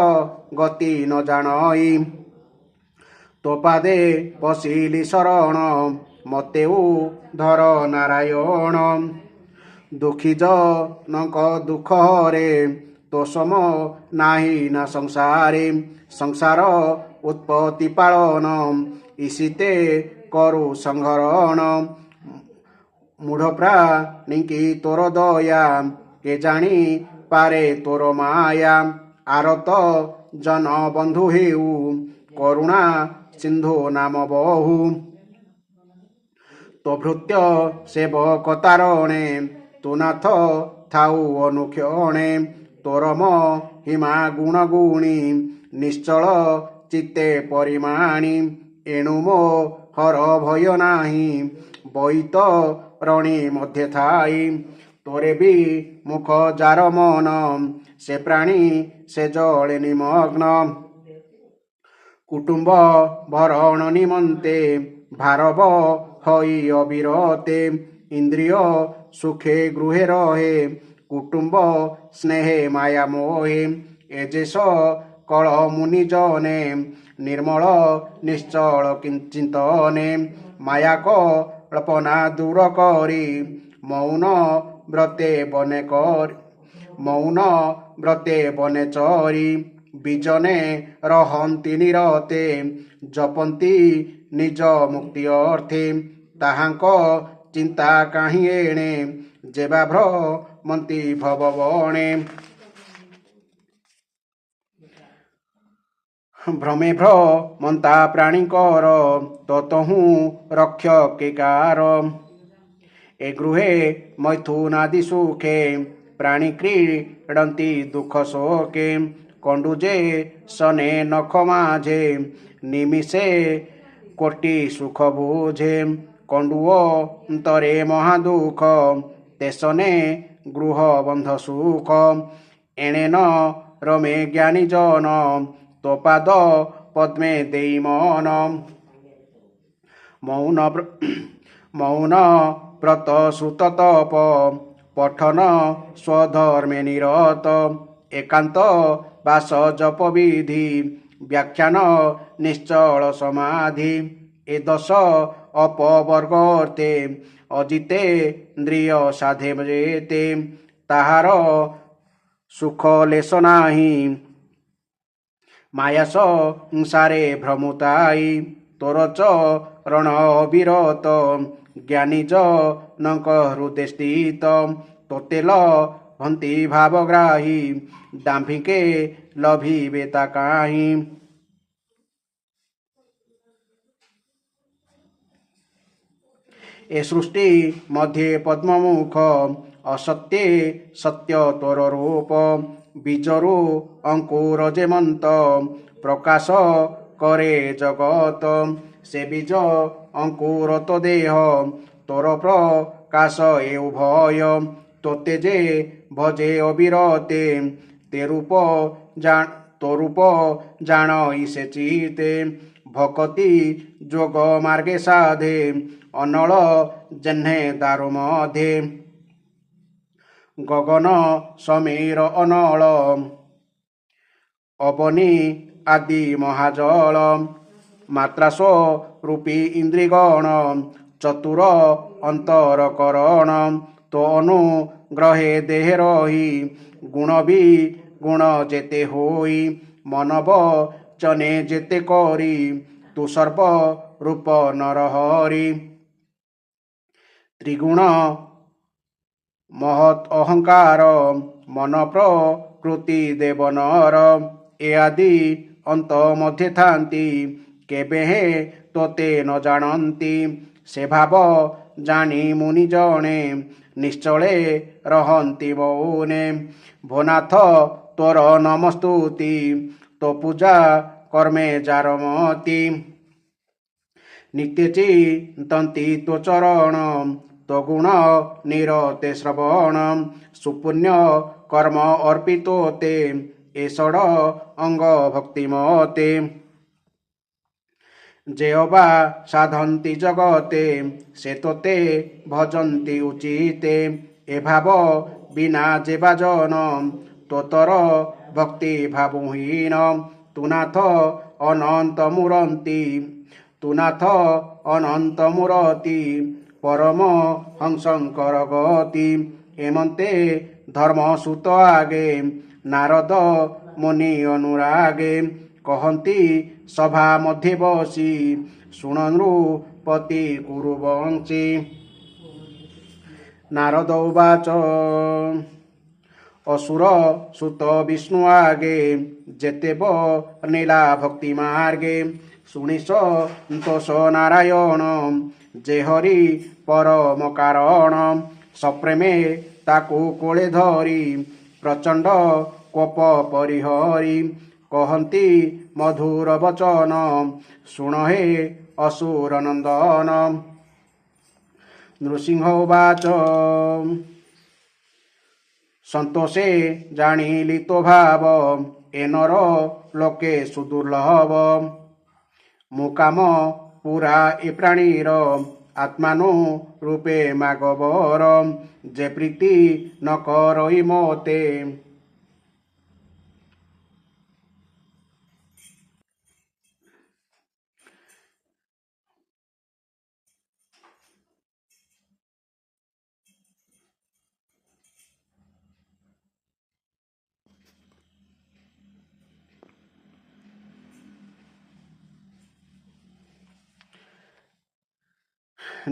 ଗତି ନ ଜାଣଇ ତୋ ପାଦେ ପଶିଲି ଶରଣ ମତେ ଉଦ୍ଧର ନାରାୟଣ ଦୁଃଖୀ ଜନଙ୍କ ଦୁଃଖ ହରେ ତୋ ସମ ନାହିଁ ନା ସଂସାରେ ସଂସାର ଉତ୍ପତ୍ତି ପାଳନ ଇସିତେ କରୁ ସଂହରଣ ମୂଢ଼ ପ୍ରାଣୀଙ୍କି ତୋର ଦୟା କେ ଜାଣି ପାରେ ତୋର ମାୟା ଆରତ ଜନ ବନ୍ଧୁ ହେଉ କରୁଣା ସିନ୍ଧୁ ନାମ ବହୁ ତୋ ଭୃତ୍ୟ ସେବକତାରଣେ ତୁ ନାଥ ଥାଉ ଅନୁକ୍ଷଣେ ତୋର ମହିମା ଗୁଣ ଗୁଣୀ ନିଶ୍ଚଳ ଚିତ୍ତେ ପରିମାଣୀ ଏଣୁ ମୋ ହର ଭୟ ନାହିଁ ବୈତ ରଣୀ ମଧ୍ୟ ଥାଇ ତୋରେ ବି ମୁଖ ଯାର ମନ ସେ ପ୍ରାଣୀ ସେ ଜଳେ ନିମଗ୍ନ କୁଟୁମ୍ବ ଭରଣ ନିମନ୍ତେ ଭାରବ ହଇ ଅବିରତେ ଇନ୍ଦ୍ରିୟ ସୁଖେ ଗୃହେ ରହେ କୁଟୁମ୍ବ ସ୍ନେହେ ମାୟା ମୋହେ ଏ ଯେ ସକଳ ମୁନି ଜନେ ନିର୍ମଳ ନିଶ୍ଚଳ ଚିନ୍ତନେ ମାୟା କଳ୍ପନା ଦୂର କରି ମୌନ ବ୍ରତେ ବନେ ଚରି ବିଜନେ ରହନ୍ତି ନିରତେ ଜପନ୍ତି ନିଜ ମୁକ୍ତି ଅର୍ଥେ ତାହାଙ୍କ ଚିନ୍ତା କାହିଁ ଏଣେ ଯେବା ଭ୍ରମନ୍ତି ଭବ ବଣେ ଭ୍ରମେ ଭ୍ରମନ୍ତା ପ୍ରାଣୀଙ୍କର ତତହୁଁ ରକ୍ଷ କେକାର ଏ ଗୃହେ ମୈଥୁନାଦି ସୁଖେ ପ୍ରାଣୀ କ୍ରୀଡ଼ନ୍ତି ଦୁଃଖ ଶୋକେ କଣ୍ଡୁଜେ ସନେ ନଖ ମାଝେ ନିମିଷେ କୋଟି ସୁଖ ବୁଝେ କଣ୍ଡୁଅ ଅନ୍ତରେ ମହା ଦୁଃଖ ତେସନେ ଗୃହ ବନ୍ଧ ସୁଖ ଏଣେ ନ রমে জ্ঞানী জন তোপাদ পদ্মে দেই মন মৌন ব্রত শ্রুত তপ পঠন স্বধর্মে নিরত একান্ত বাস জপ বিধি ব্যাখ্যান নিশ্চল সমাধি এ দশ অপবর্গতে অজিতেন্দ্রিয় সাধে যেতে তাহার সুখ লেশ নাহি মায়া সংসারে ভ্রমুতাই তোর চরণ অবিরত জ্ঞানী জনଙ୍କ ହୃଦେ ସ୍ଥିତ ତୋତେ ଲଭନ୍ତି ଭାବଗ୍ରାହୀ ଦାମ୍ଭିକେ ଲଭିବେ ତା କାହିଁ ଏ ସୃଷ୍ଟି ମଧ୍ୟେ ପଦ୍ମମୁଖ ଅସତ୍ୟେ ସତ୍ୟ ତୋର ରୂପ ବୀଜରୁ ଅଙ୍କୁର ଯେମନ୍ତ ପ୍ରକାଶ করে জগত সে বীজ অঙ্কুর তো দেহ তোর প্রকাশ এ উভয় তোতে যে ভজে অবিরতে তোরূপ জাণ সে চিতে ভকতি যোগ মার্গে সাধে অনল জহ্নে দারু মধ্যে গগন সমীর অনল অবনী আদি মহাজল মাত্রাস রূপী ইন্দ্রিগণ চতুর অন্তরকরণ তো অনুগ্রহে দেহে রহি গুণ বি গুণ যেতে হই মনব চনে যেতে করি তু সর্ব রূপ নরহরি ত্রিগুণ মহৎ অহংকার মন প্রকৃতি দেবনর এ আদি অন্ত মধ্যে থাନ୍ତି কেবে হে তোতে ন জাଣନ୍ତି ସେ ଭାବ ଜାଣି ମୁନି ଜଣେ ନିଶ୍ଚଳେ ରହନ୍ତି ମୌନେ ଭୋନାଥ ତୋର ନମସ୍ତୁତି ତୋ ପୂଜା କର୍ମେ ଯାରମତି ନିତ୍ୟ ଚିନ୍ତନ୍ତି ତୋ ଚରଣ ତୋ ଗୁଣ ନିରତେ ଶ୍ରବଣ ସୁପୁଣ୍ୟ କର୍ମ ଅର୍ପିତୋତେ এ ষড় অঙ্গ ভক্তিমতে যেবা সাধন্তি জগতে সে তোতে ভজন্তি উচিতে এ ভাব বিনা যেবা জন তোতর ভক্তি ভাবহীন তুনাথ অনন্ত মুরতি পরম হংসঙ্কর গতি এমন্তে ধর্ম সুত আগে নারদ মুনি অনুরাগে কহନ୍ତି সভা মধ্যে বসি শুণ নৃপতি কুরু বংশী নারদ উবাচ অসুর সুত বিষ্ণু আগে যেতে বর্ণিলা ভক্তি মার্গে শুনি সন্তোষ নারায়ণ যে হরি পরম কারণ সপ্রেমে তাকু কোলে ধরি প্রচণ্ড কোপ পরিহরি কহନ୍ତି মধুর বচন শুণ হে অসুর নন্দন নৃসিংহ উবাচ সন্তোষে জানিলি তো ভাব এ নর লোকে সুদুর্লভ মুকাম পুরা এ প্রাণীর আত্মানু রূপে মাগবর যে প্রীতি ন করই মতে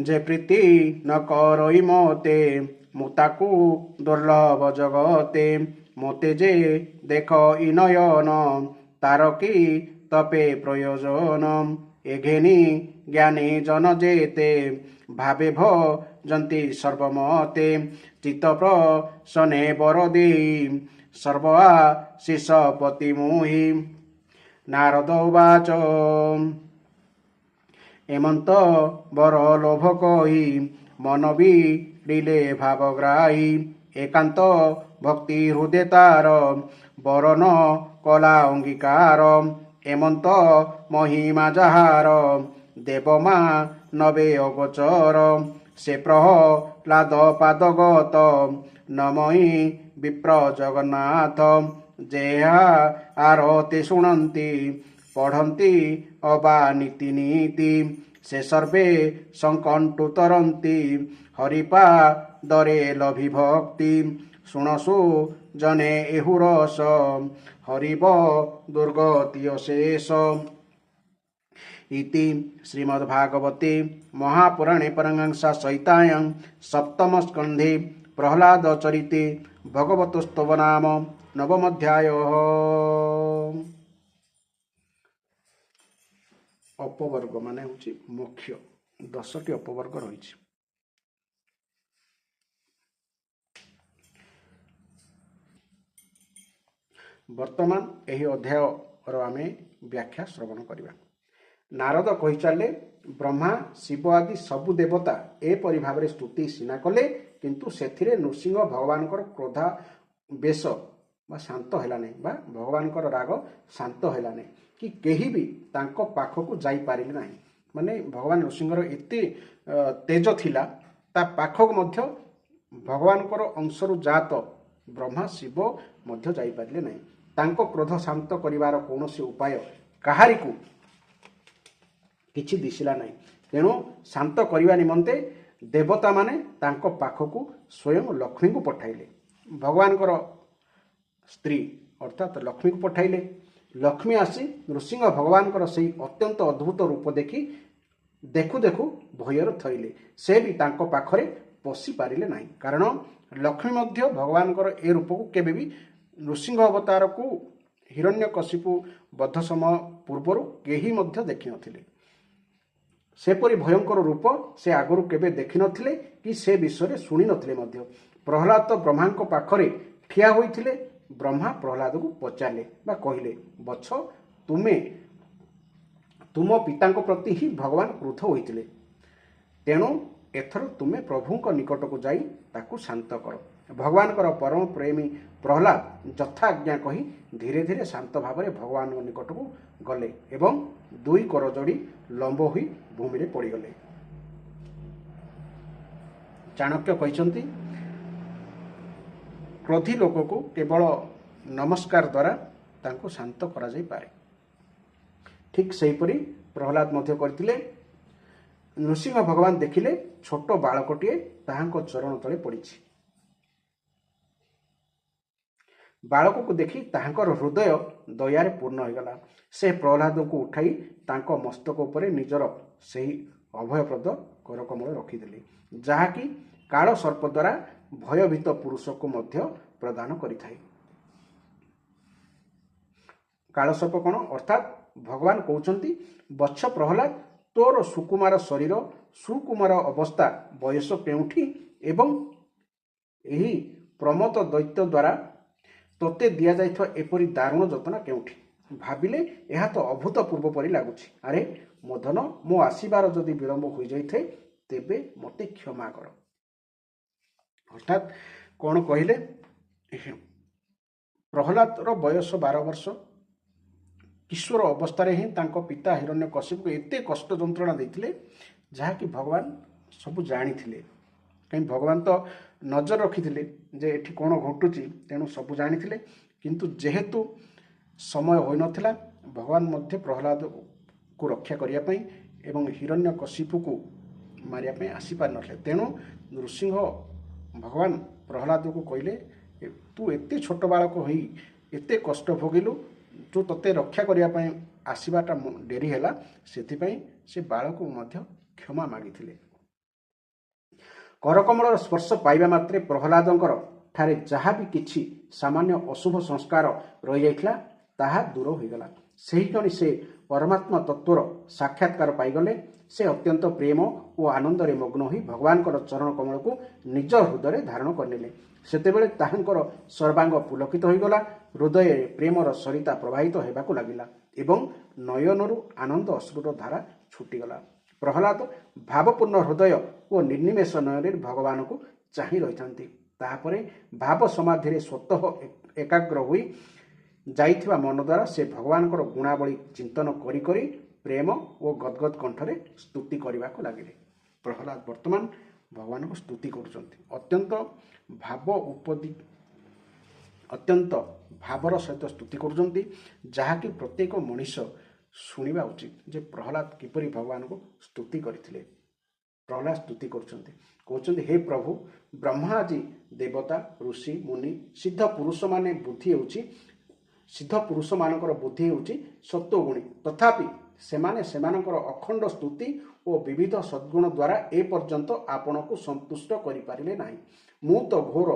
যে প্রীতি ন করই মতে মুতাকু দুর্লভ জগতে মতে যে দেখ ইনয়ন তার কি তপে প্রয়োজন এঘেনি জ্ঞানী জন যেতে ভাবে ভজন্তি সর্বমতে চিত্ত প্রসনে বর দেই সর্বাশিষ পতি মুহি নারদ উবাচ এমন্ত বর লোভ কহি মন বিড়িলে ভাবগ্রাহী ଏକାନ୍ତ ଭକ୍ତି ହୃଦେ ତାର ବରନ କଲା ଅଙ୍ଗୀକାର ଏମନ୍ତ ମହିମା ଯାହାର ଦେବମା ନବେ ଅଗୋଚର ସେ ପ୍ରହ୍ଲାଦ ପାଦଗତ ନମଇ ବିପ୍ର ଜଗନ୍ନାଥ ଯେହା ଆରତି ଶୁଣନ୍ତି ପଢ଼ନ୍ତି ଅବା ନୀତି ନୀତି ସେ ସର୍ବେ ସଂକଣ୍ଟୁ ତରନ୍ତି ହରିପା ଦରେ ଲଭି ଭକ୍ତି ଶୁଣସୁ ଜନେ ଏହୁ ରସ ହରିବ ଦୁର୍ଗତି ଅଶେଷ इति श्रीमद्भागवते महापुराणे परमहंसा संहितायां सप्तम स्कन्धे प्रह्लाद चरिते भगवतस्तव नाम नवमोऽध्यायः। अपवर्ग माने होची मुख्य 10टी अपवर्ग रही। वर्तमान यही अध्यायर आमे व्याख्या श्रवण करिबा। नारद कही चले ब्रह्मा शिव आदि सबु देवता एपरि भाव स्तुति सीना कले किंतु सेथिरे नृसिंह भगवान क्रोधा बेश शांत है नहीं बा भगवान राग शांत है नहीं कि केही भी तांको पाखकु जाई पारिले नहीं माने भगवान नृसिंहर एते तेज थिला ता पाखक मध्य भगवान अंशरु जात ब्रह्मा शिव मध्य जाई पारिले नहीं तांको क्रोध शांत करिवार कोनोसी उपाय काहारिकु किछि दिशिला नहीं तेणु शांत करने निमंते देवता माने तांको पाखकु स्वयं लक्ष्मी को पठाइले भगवान स्त्री अर्थात लक्ष्मी को पठाइले लक्ष्मी आसी नृसिंह भगवान से अत्यंत अद्भुत रूप देखि देखु देखु भयर थईले से भी तांको पाखरे पशि पारिले नहीं कारण लक्ष्मी मध्य भगवान ए रूप को केबे भी नृसिंह अवतार को हिरण्यकशिपु बद्ध समय पूर्वर केही मध्य देखि नथिले सेपरी भयंकर रूप से आगुरी केबे देखि नथिले कि से विषय शुणी नथिले मध्य प्रह्लाद तो ब्रह्मा पाखरे ठिया होइथिले ब्रह्मा प्रह्लाद को पचारे बा कहिले बछ तुमे तुम पिता प्रति ही भगवान क्रुद्ध होइथिले तेणु एथर तुमे प्रभु निकट को जाई ताकू शांत कर भगवान परम प्रेमी प्रह्लाद यथाज्ञा कही धीरे धीरे शांत भाव भगवान निकट को गले एवं दुई कर जोड़ी लंब हुई भूमि रे पड़गले। चाणक्य कहते क्रोधी लोक को केवल नमस्कार द्वारा तांको शांत करा जाई पारे ठीक सेहीपरि प्रह्लाद मध्य करथिले नृसिंह भगवान देखिले छोट बालकटीए ताहांको चरण तले पड़िछि बालक को देखि ताहांकर हृदय दयारे पूर्ण हो गला से प्रह्लाद को उठाई तांको मस्तक उपरे निजर सही अभयप्रद करकमल रखिदेले जहाँकि काल सर्प द्वारा भयभीत पुरुष को मध्य प्रदान करिथाय। काल सर्प कौन अर्थात भगवान कहउचंती बच्छ प्रह्लाद तोर सुकुमार शरीर सुकुमार अवस्था बयस केउठी एवं एही प्रमत दैत्य द्वारा तोते दिया जाइथवा एपरी दारुण जतना केउठी भाविले यह तो अभूतपूर्व परि लागुछि अरे मोधन मो आसीबार जदि विलंब हो जाइथे तेबे मते क्षमा कर। अर्थात कौन कहले प्रह्लाद रो बयस 12 वर्ष किशोर अवस्था ही तांको पिता हिरण्यकशिपु एते कष्ट जंत्रणा देथिले जहा कि भगवान सब जानी थिले कहीं भगवान तो नजर रखिथिले जे एठी कोन घटुची तेणु सब जानी थिले किंतु जेहेतु समय होई नथिला भगवान मध्य प्रह्लाद को रक्षा करिया पई एवं हिरण्यकशिपु को मारिया पई आसी पार नथले तेणु नृसिंह भगवान प्रह्लाद को कहले तू एते छोट बालक होई एते कष्ट भोगिलु जो तते रक्षा करिया पई आसीबाटा डेरी हैला सेथि से बालक को मध्य क्षमा मागिथिले। करकमल स्पर्श पाइबा मात्रे प्रह्लादंकर ठारे जहाँ भी किछि सामान्य अशुभ संस्कार रही जाइथिला ताहा दूर हो गला सही क्षणी से परमात्मा तत्वर साक्षात्कार पाइगले से अत्यंत प्रेम और आनंद रे मग्न होई भगवान चरण कमल को निज हृदय धारण करनेले सेतेबेले ताहांकर सर्वांग पुलकित हो गला हृदय प्रेमर सरिता प्रवाहित हेबाकु लागिला एवं नयनरु आनंद अश्रुर धारा छुटीगला। प्रह्लाद भावपूर्ण हृदय और निर्निमेष नयन भगवान को चाहि रही ତାହାପରେ ଭାବ ସମାଧିରେ ସ୍ୱତଃ ଏକାଗ୍ର ହୋଇ ଯାଇଥିବା ମନ ଦ୍ୱାରା ସେ ଭଗବାନଙ୍କର ଗୁଣାବଳୀ ଚିନ୍ତନ କରି କରି ପ୍ରେମ ଓ ଗଦଗଦ କଣ୍ଠରେ ସ୍ତୁତି କରିବାକୁ ଲାଗିଲେ। ପ୍ରହ୍ଲାଦ ବର୍ତ୍ତମାନ ଭଗବାନଙ୍କୁ ସ୍ତୁତି କରୁଛନ୍ତି। ଅତ୍ୟନ୍ତ ଭାବର ସହିତ ସ୍ତୁତି କରୁଛନ୍ତି, ଯାହାକି ପ୍ରତ୍ୟେକ ମଣିଷ ଶୁଣିବା ଉଚିତ ଯେ ପ୍ରହ୍ଲାଦ କିପରି ଭଗବାନଙ୍କୁ ସ୍ତୁତି କରିଥିଲେ। ପ୍ରହ୍ଲାଦ ସ୍ତୁତି କରୁଛନ୍ତି, କହୁଛନ୍ତି, ହେ ପ୍ରଭୁ, ବ୍ରହ୍ମା ଆଜି ଦେବତା, ଋଷି, ମୁନି, ସିଦ୍ଧ ପୁରୁଷମାନଙ୍କର ବୁଦ୍ଧି ହେଉଛି ସତ୍ୱଗୁଣୀ। ତଥାପି ସେମାନେ ସେମାନଙ୍କର ଅଖଣ୍ଡ ସ୍ତୁତି ଓ ବିବିଧ ସଦ୍ଗୁଣ ଦ୍ୱାରା ଏପର୍ଯ୍ୟନ୍ତ ଆପଣଙ୍କୁ ସନ୍ତୁଷ୍ଟ କରିପାରିଲେ ନାହିଁ। ମୁଁ ତ ଘୋର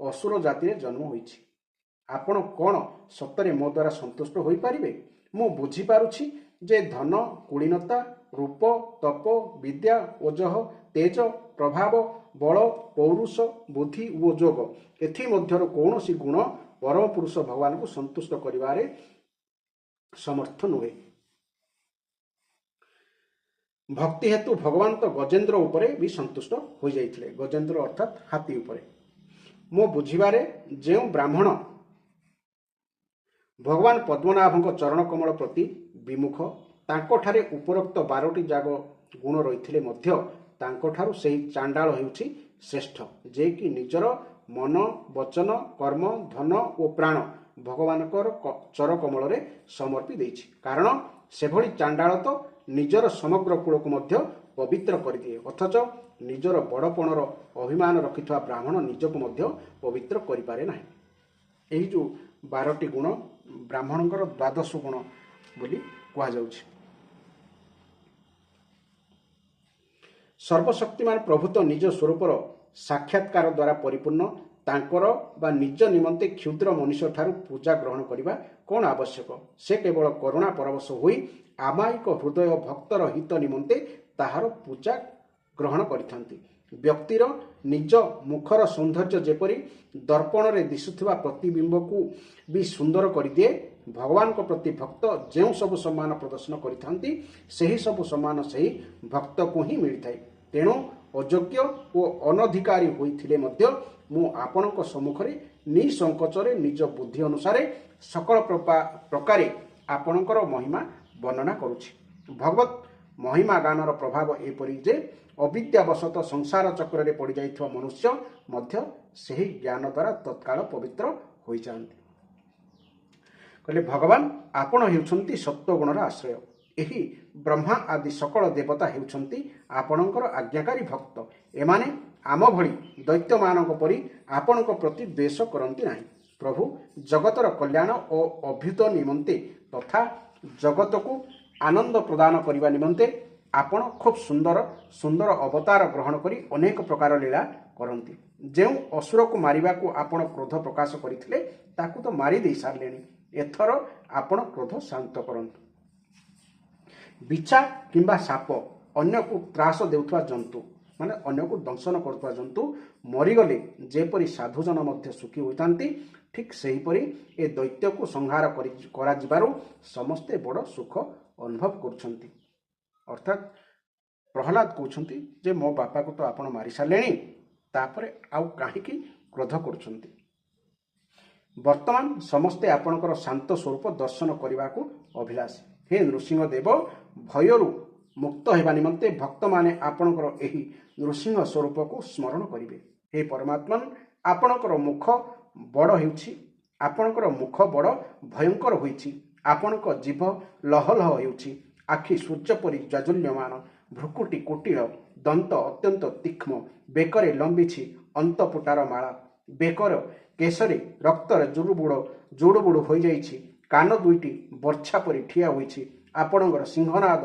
ଅସୁର ଜାତିରେ ଜନ୍ମ ହୋଇଛି। ଆପଣ କ'ଣ ସତରେ ମୋ ଦ୍ୱାରା ସନ୍ତୁଷ୍ଟ ହୋଇପାରିବେ? ମୁଁ ବୁଝିପାରୁଛି ଯେ ଧନ, କୁଳୀନତା, ରୂପ, ତପ, ବିଦ୍ୟା, ଓଜଃ, ତେଜ, ପ୍ରଭାବ, ବଳ, ପୌରୁଷ, ବୁଦ୍ଧି ଓ ଯୋଗ ଏଥିମଧ୍ୟରୁ କୌଣସି ଗୁଣ ପରମ ପୁରୁଷ ଭଗବାନଙ୍କୁ ସନ୍ତୁଷ୍ଟ କରିବାରେ ସମର୍ଥ ନୁହେଁ। ଭକ୍ତି ହେତୁ ଭଗବାନ ତ ଗଜେନ୍ଦ୍ର ଉପରେ ବି ସନ୍ତୁଷ୍ଟ ହୋଇଯାଇଥିଲେ। ଗଜେନ୍ଦ୍ର ଅର୍ଥାତ୍ ହାତୀ ଉପରେ। ମୋ ବୁଝିବାରେ ଯେଉଁ ବ୍ରାହ୍ମଣ ଭଗବାନ ପଦ୍ମନାଭଙ୍କ ଚରଣ କମଳ ପ୍ରତି ବିମୁଖ, ତାଙ୍କଠାରେ ଉପରୋକ୍ତ 12ଟି ଯାକ ଗୁଣ ରହିଥିଲେ ମଧ୍ୟ ତାଙ୍କଠାରୁ ସେହି ଚାଣ୍ଡାଳ ହେଉଛି ଶ୍ରେଷ୍ଠ, ଯିଏକି ନିଜର ମନ, ବଚନ, କର୍ମ, ଧନ ଓ ପ୍ରାଣ ଭଗବାନଙ୍କର ଚରକମଳରେ ସମର୍ପି ଦେଇଛି। କାରଣ ସେଭଳି ଚାଣ୍ଡାଳ ତ ନିଜର ସମଗ୍ର କୁଳକୁ ମଧ୍ୟ ପବିତ୍ର କରିଦିଏ, ଅଥଚ ନିଜର ବଡ଼ପଣର ଅଭିମାନ ରଖିଥିବା ବ୍ରାହ୍ମଣ ନିଜକୁ ମଧ୍ୟ ପବିତ୍ର କରିପାରେ ନାହିଁ। ଏହି ଯେଉଁ 12ଟି ଗୁଣ ବ୍ରାହ୍ମଣଙ୍କର ଦ୍ୱାଦଶ ଗୁଣ ବୋଲି କୁହାଯାଉଛି। ସର୍ବଶକ୍ତିମାନ ପ୍ରଭୁ ତ ନିଜ ସ୍ୱରୂପର ସାକ୍ଷାତକାର ଦ୍ୱାରା ପରିପୂର୍ଣ୍ଣ। ତାଙ୍କର ବା ନିଜ ନିମନ୍ତେ କ୍ଷୁଦ୍ର ମନୁଷ୍ୟଠାରୁ ପୂଜା ଗ୍ରହଣ କରିବା କ'ଣ ଆବଶ୍ୟକ? ସେ କେବଳ କରୁଣା ପରବଶ ହୋଇ ଆମାୟିକ ହୃଦୟ ଭକ୍ତର ହିତ ନିମନ୍ତେ ତାହାର ପୂଜା ଗ୍ରହଣ କରିଥାନ୍ତି। ବ୍ୟକ୍ତିର ନିଜ ମୁଖର ସୌନ୍ଦର୍ଯ୍ୟ ଯେପରି ଦର୍ପଣରେ ଦିଶୁଥିବା ପ୍ରତିବିମ୍ବକୁ ବି ସୁନ୍ଦର କରିଦିଏ, ଭଗବାନଙ୍କ ପ୍ରତି ଭକ୍ତ ଯେଉଁ ସବୁ ସମ୍ମାନ ପ୍ରଦର୍ଶନ କରିଥାନ୍ତି, ସେହି ସବୁ ସମ୍ମାନ ସେହି ଭକ୍ତକୁ ହିଁ ମିଳିଥାଏ। ତେଣୁ ଅଯୋଗ୍ୟ ଓ ଅନଧିକାରୀ ହୋଇଥିଲେ ମଧ୍ୟ ମୁଁ ଆପଣଙ୍କ ସମ୍ମୁଖରେ ନିଃସଙ୍କୋଚରେ ନିଜ ବୁଦ୍ଧି ଅନୁସାରେ ସକଳ ପ୍ରକାରେ ଆପଣଙ୍କର ମହିମା ବର୍ଣ୍ଣନା କରୁଛି। ଭଗବତ ମହିମା ଗାନର ପ୍ରଭାବ ଏପରି ଯେ ଅବିଦ୍ୟାବଶତଃ ସଂସାର ଚକ୍ରରେ ପଡ଼ିଯାଇଥିବା ମନୁଷ୍ୟ ମଧ୍ୟ ସେହି ଜ୍ଞାନ ଦ୍ୱାରା ତତ୍କାଳ ପବିତ୍ର ହୋଇଯାଆନ୍ତି। କହିଲେ, ଭଗବାନ ଆପଣ ହେଉଛନ୍ତି ସତ୍ୱଗୁଣର ଆଶ୍ରୟ। ଏହି ବ୍ରହ୍ମା ଆଦି ସକଳ ଦେବତା ହେଉଛନ୍ତି ଆପଣଙ୍କର ଆଜ୍ଞାକାରୀ ଭକ୍ତ। ଏମାନେ ଆମ ଭଳି ଦୈତ୍ୟମାନଙ୍କ ପରି ଆପଣଙ୍କ ପ୍ରତି ଦ୍ୱେଷ କରନ୍ତି ନାହିଁ। ପ୍ରଭୁ, ଜଗତର କଲ୍ୟାଣ ଓ ଅଭ୍ୟୁତ ନିମନ୍ତେ ତଥା ଜଗତକୁ ଆନନ୍ଦ ପ୍ରଦାନ କରିବା ନିମନ୍ତେ ଆପଣ ଖୁବ୍ ସୁନ୍ଦର ଅବତାର ଗ୍ରହଣ କରି ଅନେକ ପ୍ରକାର ଲୀଳା କରନ୍ତି। ଯେଉଁ ଅସୁରକୁ ମାରିବାକୁ ଆପଣ କ୍ରୋଧ ପ୍ରକାଶ କରିଥିଲେ, ତାକୁ ତ ମାରି ଦେଇ ସାରିଲେଣି। ଏଥର ଆପଣ କ୍ରୋଧ ଶାନ୍ତ କରନ୍ତୁ। ବିଛା କିମ୍ବା ସାପ ଅନ୍ୟକୁ ତ୍ରାସ ଦେଉଥିବା ଜନ୍ତୁ, ମାନେ ଅନ୍ୟକୁ ଦଂଶନ କରୁଥିବା ଜନ୍ତୁ ମରିଗଲେ ଯେପରି ସାଧୁଜନ ମଧ୍ୟ ସୁଖୀ ହୋଇଥାନ୍ତି, ଠିକ୍ ସେହିପରି ଏ ଦୈତ୍ୟକୁ ସଂହାର କରାଯିବାରୁ ସମସ୍ତେ ବଡ଼ ସୁଖ ଅନୁଭବ କରୁଛନ୍ତି। ଅର୍ଥାତ୍ ପ୍ରହ୍ଲାଦ କହୁଛନ୍ତି ଯେ ମୋ ବାପାକୁ ତ ଆପଣ ମାରିସାରିଲେଣି, ତାପରେ ଆଉ କାହିଁକି କ୍ରୋଧ କରୁଛନ୍ତି? ବର୍ତ୍ତମାନ ସମସ୍ତେ ଆପଣଙ୍କର ଶାନ୍ତ ସ୍ୱରୂପ ଦର୍ଶନ କରିବାକୁ ଅଭିଳାଷୀ। ହେ ନୃସିଂହ ଦେବ, ଭୟରୁ ମୁକ୍ତ ହେବା ନିମନ୍ତେ ଭକ୍ତମାନେ ଆପଣଙ୍କର ଏହି ନୃସିଂହ ସ୍ୱରୂପକୁ ସ୍ମରଣ କରିବେ। ହେ ପରମାତ୍ମନ୍, ଆପଣଙ୍କର ମୁଖ ବଡ଼ ଭୟଙ୍କର ହୋଇଛି। ଆପଣଙ୍କ ଜିଭ ଲହଲହ ହେଉଛି, ଆଖି ସୂର୍ଯ୍ୟ ପରି ଜାଜ୍ୱଲ୍ୟମାନ, ଭ୍ରୁକୁଟି କୁଟିଳ, ଦନ୍ତ ଅତ୍ୟନ୍ତ ତୀକ୍ଷ୍ଣ, ବେକରେ ଲମ୍ବିଛି ଅନ୍ତପୁଟାର ମାଳା, ବେକର କେଶରେ ରକ୍ତରେ ଜୁଡ଼ୁବୁଡ଼ୁ ହୋଇଯାଇଛି, କାନ ଦୁଇଟି ବର୍ଚ୍ଛା ପରି ଠିଆ ହୋଇଛି। ଆପଣଙ୍କର ସିଂହନାଦ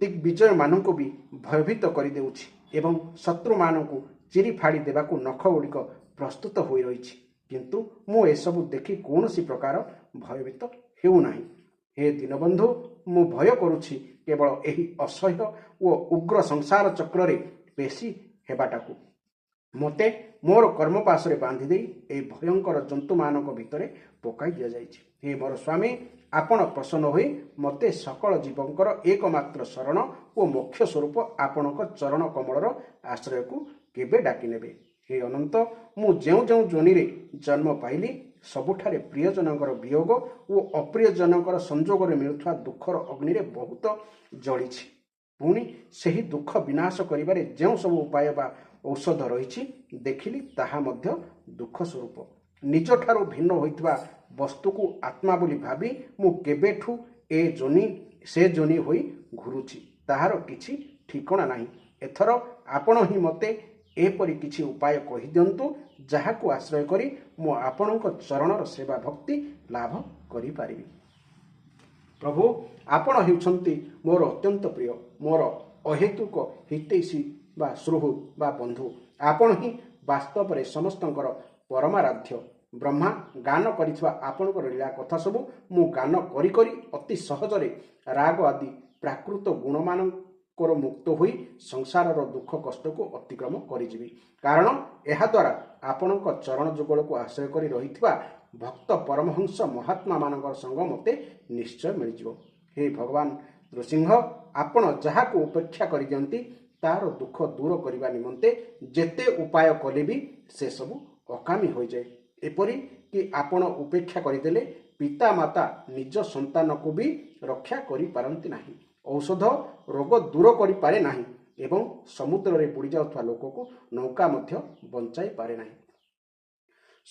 ଦିଗ୍ବିଜୟମାନଙ୍କୁ ବି ଭୟଭୀତ କରିଦେଉଛି ଏବଂ ଶତ୍ରୁମାନଙ୍କୁ ଚିରି ଫାଡ଼ି ଦେବାକୁ ନଖ ଗୁଡ଼ିକ ପ୍ରସ୍ତୁତ ହୋଇ ରହିଛି। କିନ୍ତୁ ମୁଁ ଏସବୁ ଦେଖି କୌଣସି ପ୍ରକାର ଭୟଭୀତ ହେଉନାହିଁ। ହେ ଦୀନବନ୍ଧୁ, ମୁଁ ଭୟ କରୁଛି କେବଳ ଏହି ଅସହ୍ୟ ଓ ଉଗ୍ର ସଂସାର ଚକ୍ରରେ ପେଶି ହେବାଟାକୁ। ମୋତେ ମୋର କର୍ମପାଶରେ ବାନ୍ଧିଦେଇ ଏହି ଭୟଙ୍କର ଜନ୍ତୁମାନଙ୍କ ଭିତରେ ପକାଇ ଦିଆଯାଇଛି। ହେ ମୋର ସ୍ୱାମୀ, ଆପଣ ପ୍ରସନ୍ନ ହୋଇ ମୋତେ ସକଳ ଜୀବଙ୍କର ଏକମାତ୍ର ଶରଣ ଓ ମୋକ୍ଷ ସ୍ୱରୂପ ଆପଣଙ୍କ ଚରଣ କମଳର ଆଶ୍ରୟକୁ କେବେ ଡାକି ନେବେ? हे ଅନନ୍ତ ମୁଁ ଯେଉଁ ଯେଉଁ ଯୋନିରେ ଜନ୍ମ ପାଇଲି ସବୁଠାରେ ପ୍ରିୟଜନଙ୍କର ବିୟୋଗ ଓ ଅପ୍ରିୟଜନଙ୍କର ସଂଯୋଗରେ ମିଳୁଥିବା ଦୁଃଖର ଅଗ୍ନିରେ ବହୁତ ଜଳିଛି। ପୁଣି ସେହି ଦୁଃଖ ବିନାଶ କରିବାରେ ଯେଉଁ ସବୁ ଉପାୟ ବା ଔଷଧ ରହିଛି ଦେଖିଲି ତାହା ମଧ୍ୟ ଦୁଃଖ ସ୍ୱରୂପ। ନିଜଠାରୁ ଭିନ୍ନ ହୋଇଥିବା ବସ୍ତୁକୁ ଆତ୍ମା ବୋଲି ଭାବି ମୁଁ କେବେଠୁ ଏ ଯୋନି ସେ ଯୋନି ହୋଇ ଘୁରୁଛି, ତାହାର କିଛି ଠିକଣା ନାହିଁ। ଏଥର ଆପଣ ହିଁ ମୋତେ ଏପରି କିଛି ଉପାୟ କହିଦିଅନ୍ତୁ ଯାହାକୁ ଆଶ୍ରୟ କରି ମୁଁ ଆପଣଙ୍କ ଚରଣର ସେବା ଭକ୍ତି ଲାଭ କରିପାରିବି। ପ୍ରଭୁ ଆପଣ ହେଉଛନ୍ତି ମୋର ଅତ୍ୟନ୍ତ ପ୍ରିୟ, ମୋର ଅହେତୁକ ହିତୈଷୀ ବା ସୁହୃଦ ବା ବନ୍ଧୁ। ଆପଣ ହିଁ ବାସ୍ତବରେ ସମସ୍ତଙ୍କର ପରମାରାଧ୍ୟ। ବ୍ରହ୍ମା ଗାନ କରିଥିବା ଆପଣଙ୍କର ଲୀଳା କଥା ସବୁ ମୁଁ ଗାନ କରି କରି ଅତି ସହଜରେ ରାଗ ଆଦି ପ୍ରାକୃତ ଗୁଣମାନଙ୍କର ମୁକ୍ତ ହୋଇ ସଂସାରର ଦୁଃଖ କଷ୍ଟକୁ ଅତିକ୍ରମ କରିଯିବି। କାରଣ ଏହାଦ୍ୱାରା ଆପଣଙ୍କ ଚରଣ ଯୁଗଳକୁ ଆଶ୍ରୟ କରି ରହିଥିବା ଭକ୍ତ ପରମହଂସ ମହାତ୍ମାମାନଙ୍କର ସଙ୍ଗ ମୋତେ ନିଶ୍ଚୟ ମିଳିଯିବ। ହେ ଭଗବାନ ନୃସିଂହ ଆପଣ ଯାହାକୁ ଉପେକ୍ଷା କରିଦିଅନ୍ତି ତାହାର ଦୁଃଖ ଦୂର କରିବା ନିମନ୍ତେ ଯେତେ ଉପାୟ କଲେ ବି ସେସବୁ ଅକାମୀ ହୋଇଯାଏ। ଏପରି କି ଆପଣ ଉପେକ୍ଷା କରିଦେଲେ ପିତା ମାତା ନିଜ ସନ୍ତାନକୁ ବି ରକ୍ଷା କରିପାରନ୍ତି ନାହିଁ, ଔଷଧ ରୋଗ ଦୂର କରିପାରେ ନାହିଁ ଏବଂ ସମୁଦ୍ରରେ ବୁଡ଼ି ଯାଉଥିବା ଲୋକକୁ ନୌକା ମଧ୍ୟ ବଞ୍ଚାଇ ପାରେ ନାହିଁ।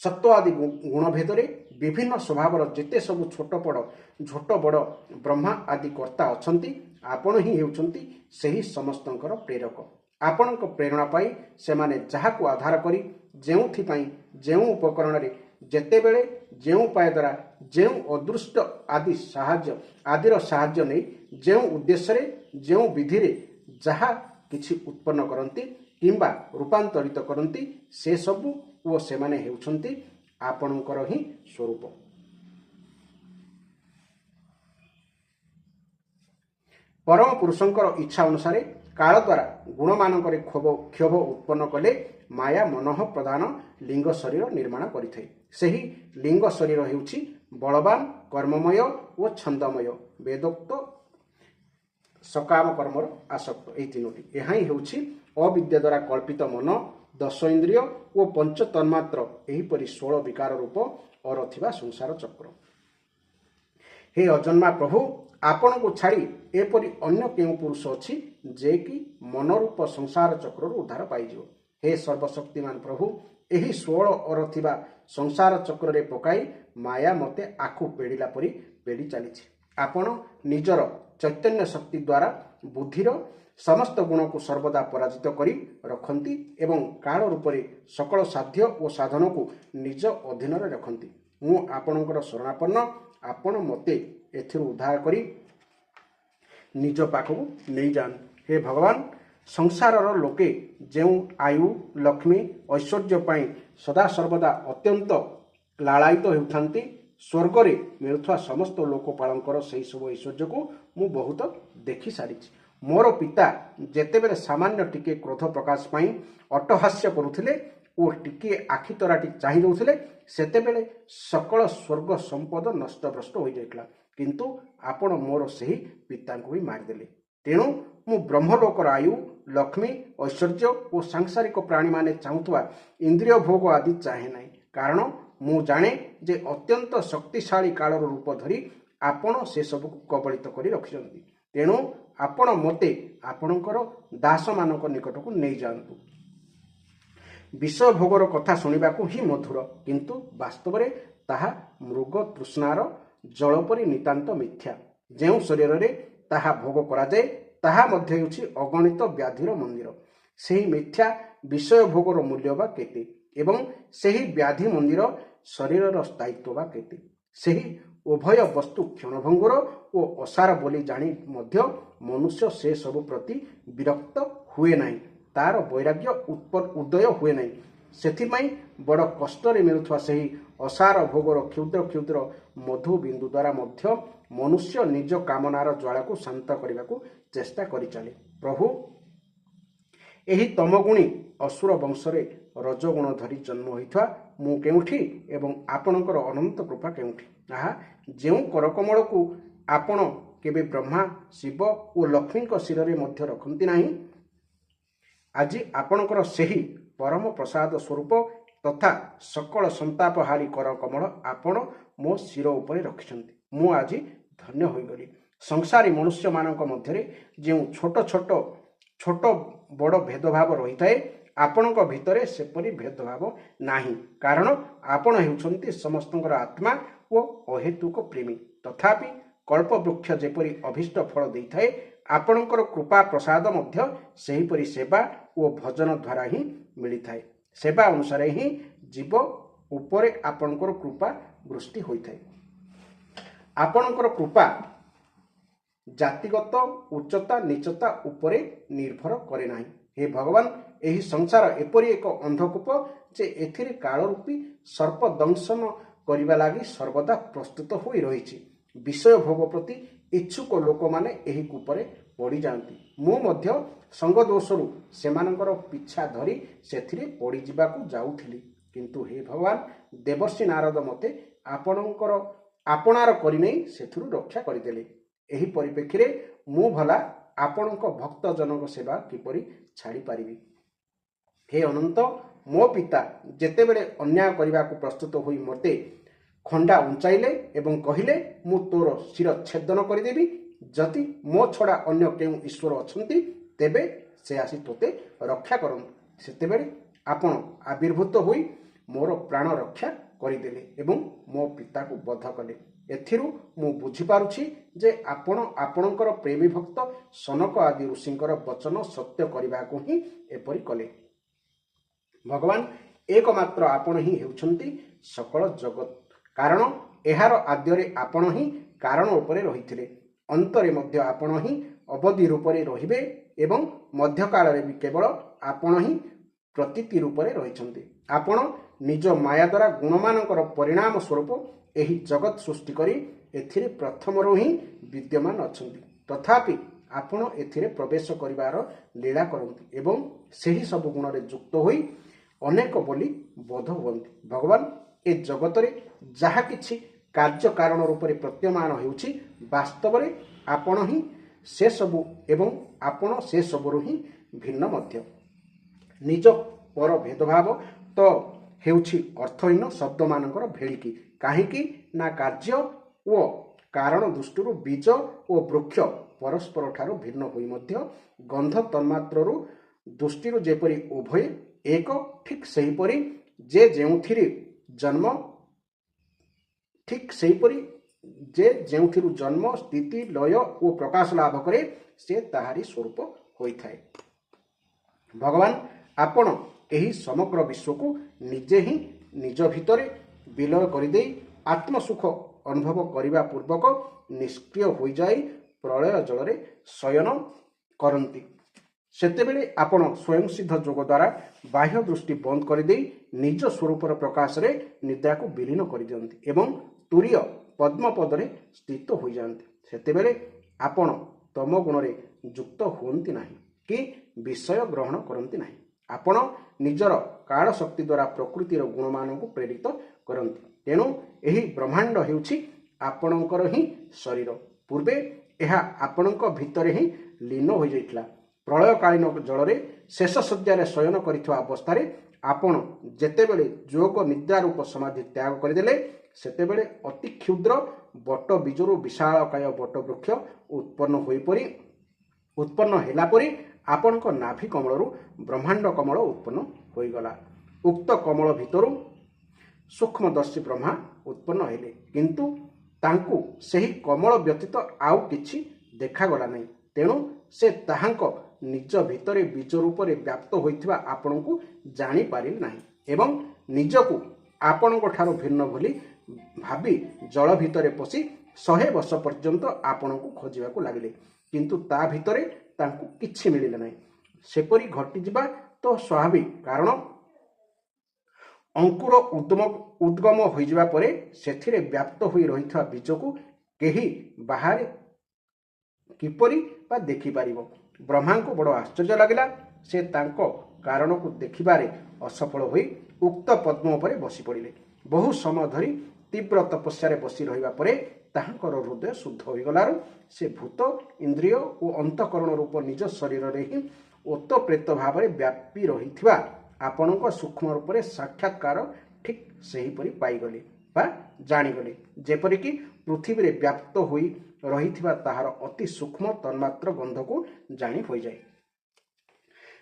ସତ୍ତ୍ୱ ଆଦି ଗୁଣଭେଦରେ ବିଭିନ୍ନ ସ୍ୱଭାବର ଯେତେ ସବୁ ଝୋଟ ବଡ଼ ବ୍ରହ୍ମା ଆଦି କର୍ତ୍ତା ଅଛନ୍ତି ଆପଣ ହିଁ ହେଉଛନ୍ତି ସେହି ସମସ୍ତଙ୍କର ପ୍ରେରକ। ଆପଣଙ୍କ ପ୍ରେରଣା ପାଇ ସେମାନେ ଯାହାକୁ ଆଧାର କରି ଯେଉଁଥିପାଇଁ ଯେଉଁ ଉପକରଣରେ ଯେତେବେଳେ ଯେଉଁ ଉପାୟ ଦ୍ୱାରା ଯେଉଁ ଅଦୃଷ୍ଟ ଆଦିର ସାହାଯ୍ୟ ନେଇ ଯେଉଁ ଉଦ୍ଦେଶ୍ୟରେ ଯେଉଁ ବିଧିରେ ଯାହା କିଛି ଉତ୍ପନ୍ନ କରନ୍ତି କିମ୍ବା ରୂପାନ୍ତରିତ କରନ୍ତି ସେସବୁ ଓ ସେମାନେ ହେଉଛନ୍ତି ଆପଣଙ୍କର ହିଁ ସ୍ୱରୂପ। ପରମ ପୁରୁଷଙ୍କର ଇଚ୍ଛା ଅନୁସାରେ କାଳ ଦ୍ୱାରା ଗୁଣମାନଙ୍କରେ କ୍ଷୋଭ ଉତ୍ପନ୍ନ କଲେ ମାୟା ମନଃ ପ୍ରଧାନ ଲିଙ୍ଗ ଶରୀର ନିର୍ମାଣ କରିଥାଏ। ସେହି ଲିଙ୍ଗ ଶରୀର ହେଉଛି ବଳବାନ, କର୍ମମୟ ଓ ଛନ୍ଦମୟ, ବେଦୋକ୍ତ ସକାମ କର୍ମର ଆସକ୍ତ, ଏହି ତିନୋଟି। ଏହା ହିଁ ହେଉଛି ଅବିଦ୍ୟା ଦ୍ୱାରା କଳ୍ପିତ ମନ, 10 ଇନ୍ଦ୍ରିୟ ଓ ପଞ୍ଚ ତନ୍ମାତ୍ର, ଏହିପରି 16 ବିକାର ରୂପ ଅରଥିବା ସଂସାର ଚକ୍ର। ହେ ଅଜନ୍ମା ପ୍ରଭୁ ଆପଣଙ୍କୁ ଛାଡ଼ି ଏପରି ଅନ୍ୟ କେଉଁ ପୁରୁଷ ଅଛି ଯେ କି ମନରୂପ ସଂସାର ଚକ୍ରରୁ ଉଦ୍ଧାର ପାଇଯିବ। ହେ ସର୍ବଶକ୍ତିମାନ ପ୍ରଭୁ ଏହି 16 ଅର ଥିବା ସଂସାର ଚକ୍ରରେ ପକାଇ ମାୟା ମୋତେ ଆଖୁ ପେଡ଼ିଲା ପରି ପେଡ଼ି ଚାଲିଛି। ଆପଣ ନିଜର ଚୈତନ୍ୟ ଶକ୍ତି ଦ୍ୱାରା ବୁଦ୍ଧିର ସମସ୍ତ ଗୁଣକୁ ସର୍ବଦା ପରାଜିତ କରି ରଖନ୍ତି ଏବଂ କାଳ ରୂପରେ ସକଳ ସାଧ୍ୟ ଓ ସାଧନକୁ ନିଜ ଅଧୀନରେ ରଖନ୍ତି। ମୁଁ ଆପଣଙ୍କର ଶରଣାପନ୍ନ, ଆପଣ ମୋତେ ଏଥିରୁ ଉଦ୍ଧାର କରି ନିଜ ପାଖକୁ ନେଇଯାଆନ୍ତୁ। ହେ ଭଗବାନ ସଂସାରର ଲୋକେ ଯେଉଁ ଆୟୁ ଲକ୍ଷ୍ମୀ ଐଶ୍ୱର୍ଯ୍ୟ ପାଇଁ ସଦାସର୍ବଦା ଅତ୍ୟନ୍ତ ଲାଳାୟିତ ହେଉଥାନ୍ତି, ସ୍ୱର୍ଗରେ ମିଳୁଥିବା ସମସ୍ତ ଲୋକପାଳଙ୍କର ସେହି ସବୁ ଐଶ୍ୱର୍ଯ୍ୟକୁ ମୁଁ ବହୁତ ଦେଖି ସାରିଛି। ମୋର ପିତା ଯେତେବେଳେ ସାମାନ୍ୟ ଟିକିଏ କ୍ରୋଧ ପ୍ରକାଶ ପାଇଁ ଅଟ୍ଟହାସ୍ୟ କରୁଥିଲେ ଓ ଟିକିଏ ଆଖି ତରାଟି ଚାହିଁ ଦେଉଥିଲେ ସେତେବେଳେ ସକଳ ସ୍ୱର୍ଗ ସମ୍ପଦ ନଷ୍ଟଭ୍ରଷ୍ଟ ହୋଇଯାଇଥିଲା। କିନ୍ତୁ ଆପଣ ମୋର ସେହି ପିତାଙ୍କୁ ବି ମାରିଦେଲେ। ତେଣୁ ମୁଁ ବ୍ରହ୍ମଲୋକର ଆୟୁ ଲକ୍ଷ୍ମୀ ଐଶ୍ୱର୍ଯ୍ୟ ଓ ସାଂସାରିକ ପ୍ରାଣୀମାନେ ଚାହୁଁଥିବା ଇନ୍ଦ୍ରିୟ ଭୋଗ ଆଦି ଚାହେଁ ନାହିଁ। କାରଣ ମୁଁ ଜାଣେ ଯେ ଅତ୍ୟନ୍ତ ଶକ୍ତିଶାଳୀ କାଳର ରୂପ ଧରି ଆପଣ ସେସବୁକୁ କବଳିତ କରି ରଖିଛନ୍ତି। ତେଣୁ ଆପଣ ମୋତେ ଆପଣଙ୍କର ଦାସମାନଙ୍କ ନିକଟକୁ ନେଇଯାଆନ୍ତୁ। ବିଷୟ ଭୋଗର କଥା ଶୁଣିବାକୁ ହିଁ ମଧୁର, କିନ୍ତୁ ବାସ୍ତବରେ ତାହା ମୃଗ ତୃଷ୍ଣାର ଜଳ ପରି ନିତାନ୍ତ ମିଥ୍ୟା। ଯେଉଁ ଶରୀରରେ ତାହା ଭୋଗ କରାଯାଏ ତାହା ମଧ୍ୟ ହେଉଛି ଅଗଣିତ ବ୍ୟାଧିର ମନ୍ଦିର। ସେହି ମିଥ୍ୟା ବିଷୟ ଭୋଗର ମୂଲ୍ୟ ବା କେତେ ଏବଂ ସେହି ବ୍ୟାଧି ମନ୍ଦିର ଶରୀରର ସ୍ଥାୟିତ୍ୱ ବା କେତେ? ସେହି ଉଭୟ ବସ୍ତୁ କ୍ଷଣଭଙ୍ଗୁର ଓ ଅସାର ବୋଲି ଜାଣି ମଧ୍ୟ ମନୁଷ୍ୟ ସେ ସବୁ ପ୍ରତି ବିରକ୍ତ ହୁଏ ନାହିଁ, ତାର ବୈରାଗ୍ୟ ଉଦୟ ହୁଏ ନାହିଁ। ସେଥିପାଇଁ ବଡ଼ କଷ୍ଟରେ ମିଳୁଥିବା ସେହି ଅସାର ଭୋଗର କ୍ଷୁଦ୍ର କ୍ଷୁଦ୍ର ମଧୁ ବିନ୍ଦୁ ଦ୍ୱାରା ମଧ୍ୟ ମନୁଷ୍ୟ ନିଜ କାମନାର ଜ୍ୱାଳାକୁ ଶାନ୍ତ କରିବାକୁ ଚେଷ୍ଟା କରିଚାଲେ। ପ୍ରଭୁ ଏହି ତମଗୁଣୀ ଅସୁର ବଂଶରେ ରଜଗୁଣ ଧରି ଜନ୍ମ ହୋଇଥିବା ମୁଁ କେଉଁଠି ଏବଂ ଆପଣଙ୍କର ଅନନ୍ତ କୃପା କେଉଁଠି? ଆହା, ଯେଉଁ କରକମଳକୁ ଆପଣ କେବେ ବ୍ରହ୍ମା ଶିବ ଓ ଲକ୍ଷ୍ମୀଙ୍କ ଶିରରେ ମଧ୍ୟ ରଖନ୍ତି ନାହିଁ, ଆଜି ଆପଣଙ୍କର ସେହି परम प्रसाद स्वरूप तथा सकल संताप हारी कर कमल आपण मो शिर उपरे रखिछन्ति। मु आज धन्य होइगली। संसारी मनुष्य मानक मध्यरे जो छोट छोट छोट बड़ भेदभाव रही थाए आपणक भितरे सेपरी भेदभाव नाही, कारण आपण हेउछन्ति समस्तଙ୍କର आत्मा ओ अहेतुक प्रेमी। तथापि कल्प वृक्ष जेपरी अभिष्ट फल देइथाए आपणकर कृपा प्रसाद मध्य सेहीपरि सेवा ओ भजन द्वारा ही मिलिथाए। सेवा अनुसार ही जीव उपरे आपणकर कृपा वृष्टि होइथाए। आपणकर कृपा जातिगत उच्चता नीचता उपरे निर्भर करे नाही। हे भगवान, एही संसार एपरी एक अंधकूप जे एथिरे कालरूपी सर्प दंशन करिबा लागि सर्वदा प्रस्तुत होई रहिछि। विषय भोग प्रति इच्छुक लोक माने एही कूपरे पड़ी जाती। मु मध्य संग दोषरु सेमानकर पिछा धरी सेथिरे पड़ी जिबाकू जाउथिली, किंतु हे भगवान, देवर्षि नारद मते आपणकर आपणार करिनै सेथुरु रक्षा करिदेले। एही परिप्रेक्षी मु भला आपणक भक्त जनक सेवा किपरि छाड़ी पारिबी। हे अनंत, मो पिता जेतेबेले अन्याय करने प्रस्तुत होई मते खंडा उंचाइले एवं कहिले मु तोर शिर छेदन करदेवी। जदि मो छड़ा अन्य केउ ईश्वर अछंती तेबे से आसी तोते रक्षा करन। सेतेबेले आपण आविर्भूत होई मोर प्राण रक्षा करदेले एवं मो पिता को बध कले। एथिरु मु बुझी पारुछि जे आपण आपणकर प्रेमी भक्त सनक आदि ऋषिंकर वचन सत्य करने को ही एपरि कले। भगवान, एकमात्र आपण ही हेउछन्ति सकल जगत कारण। एहार आद्यरे आपण ही कारण उपरे रहिथिले, अंतरे मध्य आपण ही अवधि रूपरे रहिबे एवं मध्यकाल रे भी केवल आपण ही प्रतीति रूपरे रहिछन्ति। आपण निज माया द्वारा गुणमानकर परिणाम स्वरूप एही जगत सृष्टि करी एथिरे प्रथमरो ही विद्यमान अछन्ति। तथापि आपण एथिरे प्रवेश करिवार लीला करन्ति एवं सेही सब गुण रे युक्त होई अनेक बोली बोध हुअन्ति। भगवान, ए जगत रे जहा किछि कार्य कारण रूप में प्रतीयमान हेउछि वास्तव में आपण ही से सबु एवं आपण से सबरु ही भिन्न मध्य। निज पर भेदभाव तो हेउछि अर्थहीन शब्द मानकर भेलिकी। काहीकि ना कार्य ओ कारण दृष्टिरु बीज ओ वृक्ष परस्पर ठारू भिन्न होई मध्य गंध तन्मात्ररु दृष्टिरु जेपरि उभय एक ठीक सेहीपरि जे जेउथिरि जन्म ठीक सेहीपरि जे जेउथिरु जन्म स्थिति लय ओ प्रकाश लाभ करे से ताहारी स्वरूप होइथाए। भगवान, आपण एही समग्र विश्व को निजे ही निज भितरे विलय करिदेई आत्मसुख अनुभव करिबा पूर्वक निष्क्रिय होई जाई प्रलय जल शयन करती। सेतेबेले आपण स्वयं सिद्ध जोग द्वारा बाह्य दृष्टि बंद करदेई निज स्वरूपर प्रकाश रे निद्रा को विलीन कर दियंती एवं तुरीय पद्मपदरे स्थित हो जाती। सेतेबेले आपण तम गुण रे युक्त हुअंती नाही कि विषय ग्रहण करती नाही। आपण निजर काल शक्ति द्वारा प्रकृतिर गुण मान को प्रेरित करती। तेणु एही ब्रह्मांड हेउछि आपणकर ही शरीर। पूर्वे यह आपणक भितरे ही लीन हो जाइथिला। प्रलयकालीन जल शेष शय्यार शयन करिଥିବା अवस्थारे आपण जेतेबेले जोग निद्रा रूप समाधि त्याग करदेले सेतेबेले अति क्षुद्र बट बीजरू विशालकाय बट वृक्ष उत्पन्न होला परी आपणक नाभि कमलरू ब्रह्मांड कमल उत्पन्न होइगला। उक्त कमल भितरू सूक्ष्मदर्शी ब्रह्मा उत्पन्न हेले, किंतु तांकु सेही कमल व्यतीत आउ किछि देखागला नहीं। तेणु से ताहांक निज भितरे बीज रूप में व्याप्त होइथिबा आपणकु जानी पारिले नाही एवं निजकु आपणक ठारो भिन्न भली भाबी जल भितरे पशि 100 वर्ष पर्यंत आपणकु खोजिबाकु लागिले, किंतु ता भितरे तांकु किछि मिलिले नाही। सेपरी घटी जिबा तो स्वाभाविक, कारण अंकुर उद्गम हो जावा परे सेथिरे व्याप्त होई रहिथिबा बीजकु केही बाहर किपरि बा देखि पारिबो। ब्रह्मा को बड़ आश्चर्य लगिला। से तांको कारण को देखिबारे असफल होई उक्त पद्म उपरे बसी पड़िले। बहु समय धरी तीव्र तपस्या बसी रहिबा परे ताहांकर हृदय शुद्ध होई गलारु से भूत इंद्रिय और अंतकरण रूप निज शरीर रे ही ओत प्रेत भाव व्यापी रहिथिबा ଆପଣଙ୍କ ସୂକ୍ଷ୍ମ ରୂପରେ ସାକ୍ଷାତକାର ଠିକ୍ ସେହିପରି ପାଇଗଲେ ବା ଜାଣିଗଲେ, ଯେପରିକି ପୃଥିବୀରେ ବ୍ୟାପ୍ତ ହୋଇ ରହିଥିବା ତାହାର ଅତି ସୂକ୍ଷ୍ମ ତନ୍ମାତ୍ର ଗନ୍ଧକୁ ଜାଣି ହୋଇଯାଏ।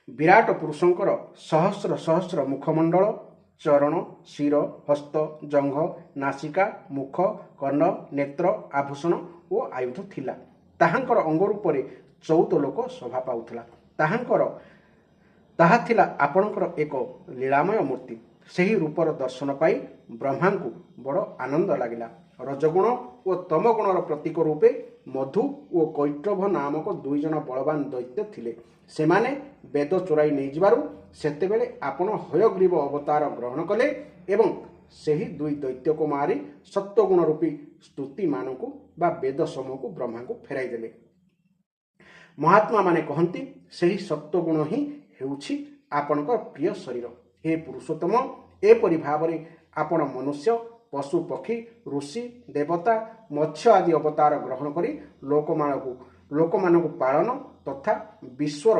ବିରାଟ ପୁରୁଷଙ୍କର ସହସ୍ର ସହସ୍ର ମୁଖମଣ୍ଡଳ, ଚରଣ, ଶିର, ହସ୍ତ, ଜଙ୍ଘ, ନାସିକା, ମୁଖ, କର୍ଣ୍ଣ, ନେତ୍ର, ଆଭୂଷଣ ଓ ଆୟୁଧ ଥିଲା। ତାହାଙ୍କର ଅଙ୍ଗ ରୂପରେ 14 ଲୋକ ଶୋଭା ପାଉଥିଲା। ତାହା ଥିଲା ଆପଣଙ୍କର ଏକ ଲୀଳାମୟ ମୂର୍ତ୍ତି। ସେହି ରୂପର ଦର୍ଶନ ପାଇ ବ୍ରହ୍ମାଙ୍କୁ ବଡ଼ ଆନନ୍ଦ ଲାଗିଲା। ରଜଗୁଣ ଓ ତମଗୁଣର ପ୍ରତୀକ ରୂପେ ମଧୁ ଓ କୈଟଭ ନାମକ 2 ଜଣ ବଳବାନ ଦୈତ୍ୟ ଥିଲେ। ସେମାନେ ବେଦ ଚୋରାଇ ନେଇଯିବାରୁ ସେତେବେଳେ ଆପଣ ହୟଗ୍ରୀବ ଅବତାର ଗ୍ରହଣ କଲେ ଏବଂ ସେହି 2 ଦୈତ୍ୟକୁ ମାରି ସତ୍ୱଗୁଣ ରୂପୀ ସ୍ତୁତିମାନଙ୍କୁ ବା ବେଦ ସମୂହକୁ ବ୍ରହ୍ମାଙ୍କୁ ଫେରାଇ ଦେଲେ। ମହାତ୍ମାମାନେ କହନ୍ତି, ସେହି ସତ୍ୱଗୁଣ ହିଁ ହେଉଛି ଆପଣଙ୍କ ପ୍ରିୟ ଶରୀର। ହେ ପୁରୁଷୋତ୍ତମ, ଏପରି ଭାବରେ ଆପଣ ମନୁଷ୍ୟ, ପଶୁ, ପକ୍ଷୀ, ଋଷି, ଦେବତା, ମତ୍ସ୍ୟ ଆଦି ଅବତାର ଗ୍ରହଣ କରି ଲୋକମାନଙ୍କୁ ପାଳନ ତଥା ବିଶ୍ୱର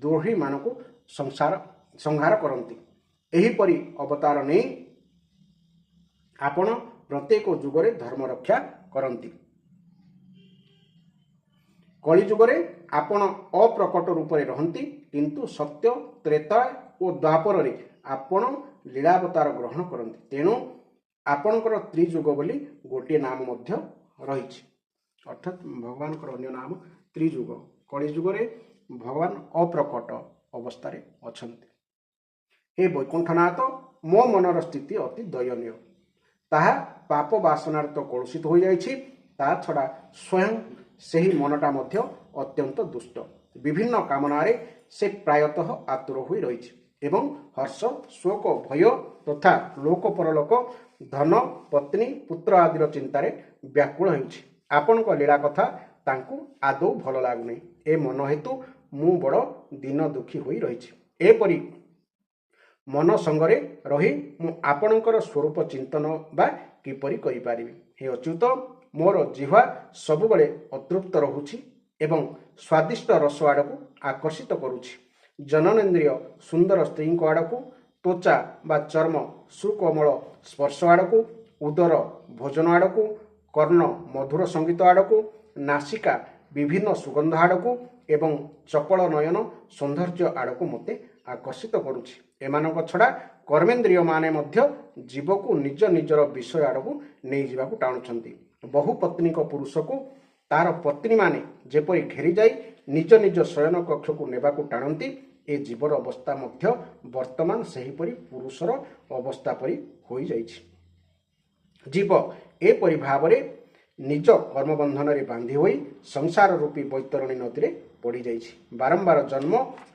ଦ୍ରୋହୀମାନଙ୍କୁ ସଂହାର କରନ୍ତି। ଏହିପରି ଅବତାର ନେଇ ଆପଣ ପ୍ରତ୍ୟେକ ଯୁଗରେ ଧର୍ମ ରକ୍ଷା କରନ୍ତି। କଳିଯୁଗରେ ଆପଣ ଅପ୍ରକଟ ରୂପରେ ରହନ୍ତି, କିନ୍ତୁ ସତ୍ୟ, ତ୍ରେତା ଓ ଦ୍ୱାପରରେ ଆପଣ ଲୀଳାବତାର ଗ୍ରହଣ କରନ୍ତି। ତେଣୁ ଆପଣଙ୍କର ତ୍ରିଯୁଗ ବୋଲି ଗୋଟିଏ ନାମ ମଧ୍ୟ ରହିଛି। ଅର୍ଥାତ୍ ଭଗବାନଙ୍କର ଅନ୍ୟ ନାମ ତ୍ରିଯୁଗ। କଳିଯୁଗରେ ଭଗବାନ ଅପ୍ରକଟ ଅବସ୍ଥାରେ ଅଛନ୍ତି। ହେ ବୈକୁଣ୍ଠନାଥ, ମୋ ମନର ସ୍ଥିତି ଅତି ଦୟନୀୟ। ତାହା ପାପ ବାସନାରେ ତ କଳୁଷିତ ହୋଇଯାଇଛି। ତା ଛଡ଼ା ସ୍ୱୟଂ ସେହି ମନଟା ମଧ୍ୟ ଅତ୍ୟନ୍ତ ଦୁଷ୍ଟ। ବିଭିନ୍ନ କାମନାରେ ସେ ପ୍ରାୟତଃ ଆତୁର ହୋଇ ରହିଛି ଏବଂ ହର୍ଷ, ଶୋକ, ଭୟ ତଥା ଲୋକ ପରଲୋକ, ଧନ, ପତ୍ନୀ, ପୁତ୍ର ଆଦିର ଚିନ୍ତାରେ ବ୍ୟାକୁଳ ହେଉଛି। ଆପଣଙ୍କ ଲୀଳା କଥା ତାଙ୍କୁ ଆଦୌ ଭଲ ଲାଗୁନାହିଁ। ଏ ମନ ହେତୁ ମୁଁ ବଡ଼ ଦୀନ ଦୁଃଖୀ ହୋଇ ରହିଛି। ଏପରି ମନ ସଙ୍ଗରେ ରହି ମୁଁ ଆପଣଙ୍କର ସ୍ୱରୂପ ଚିନ୍ତନ ବା କିପରି କରିପାରିବି? ହେ ଅଚ୍ୟୁତ, ମୋର ଜିହ୍ୱା ସବୁବେଳେ ଅତୃପ୍ତ ରହୁଛି ଏବଂ ସ୍ୱାଦିଷ୍ଟ ରସ ଆଡ଼କୁ ଆକର୍ଷିତ କରୁଛି। ଜନନେନ୍ଦ୍ରିୟ ସୁନ୍ଦର ସ୍ତ୍ରୀଙ୍କ ଆଡ଼କୁ, ତ୍ୱଚା ବା ଚର୍ମ ସୁକୋମଳ ସ୍ପର୍ଶ ଆଡ଼କୁ, ଉଦର ଭୋଜନ ଆଡ଼କୁ, କର୍ଣ୍ଣ ମଧୁର ସଙ୍ଗୀତ ଆଡ଼କୁ, ନାସିକା ବିଭିନ୍ନ ସୁଗନ୍ଧ ଆଡ଼କୁ ଏବଂ ଚପଳ ନୟନ ସୌନ୍ଦର୍ଯ୍ୟ ଆଡ଼କୁ ମୋତେ ଆକର୍ଷିତ କରୁଛି। ଏମାନଙ୍କ ଛଡ଼ା କର୍ମେନ୍ଦ୍ରିୟମାନେ ମଧ୍ୟ ଜୀବକୁ ନିଜ ନିଜର ବିଷୟ ଆଡ଼କୁ ନେଇଯିବାକୁ ଟାଣୁଛନ୍ତି। ବହୁ ପତ୍ନୀଙ୍କ ପୁରୁଷକୁ ତାର ପତ୍ନୀମାନେ ଯେପରି ଘେରିଯାଇ ନିଜ ନିଜ ଶୟନ କକ୍ଷକୁ ନେବାକୁ ଟାଣନ୍ତି, ଏ ଜୀବର ଅବସ୍ଥା ମଧ୍ୟ ବର୍ତ୍ତମାନ ସେହିପରି ପୁରୁଷର ଅବସ୍ଥା ପରି ହୋଇଯାଇଛି। ଜୀବ ଏପରି ଭାବରେ ନିଜ କର୍ମବନ୍ଧନରେ ବାନ୍ଧି ହୋଇ ସଂସାର ରୂପୀ ବୈତରଣୀ ନଦୀରେ ପଡ଼ିଯାଇଛି। ବାରମ୍ବାର ଜନ୍ମ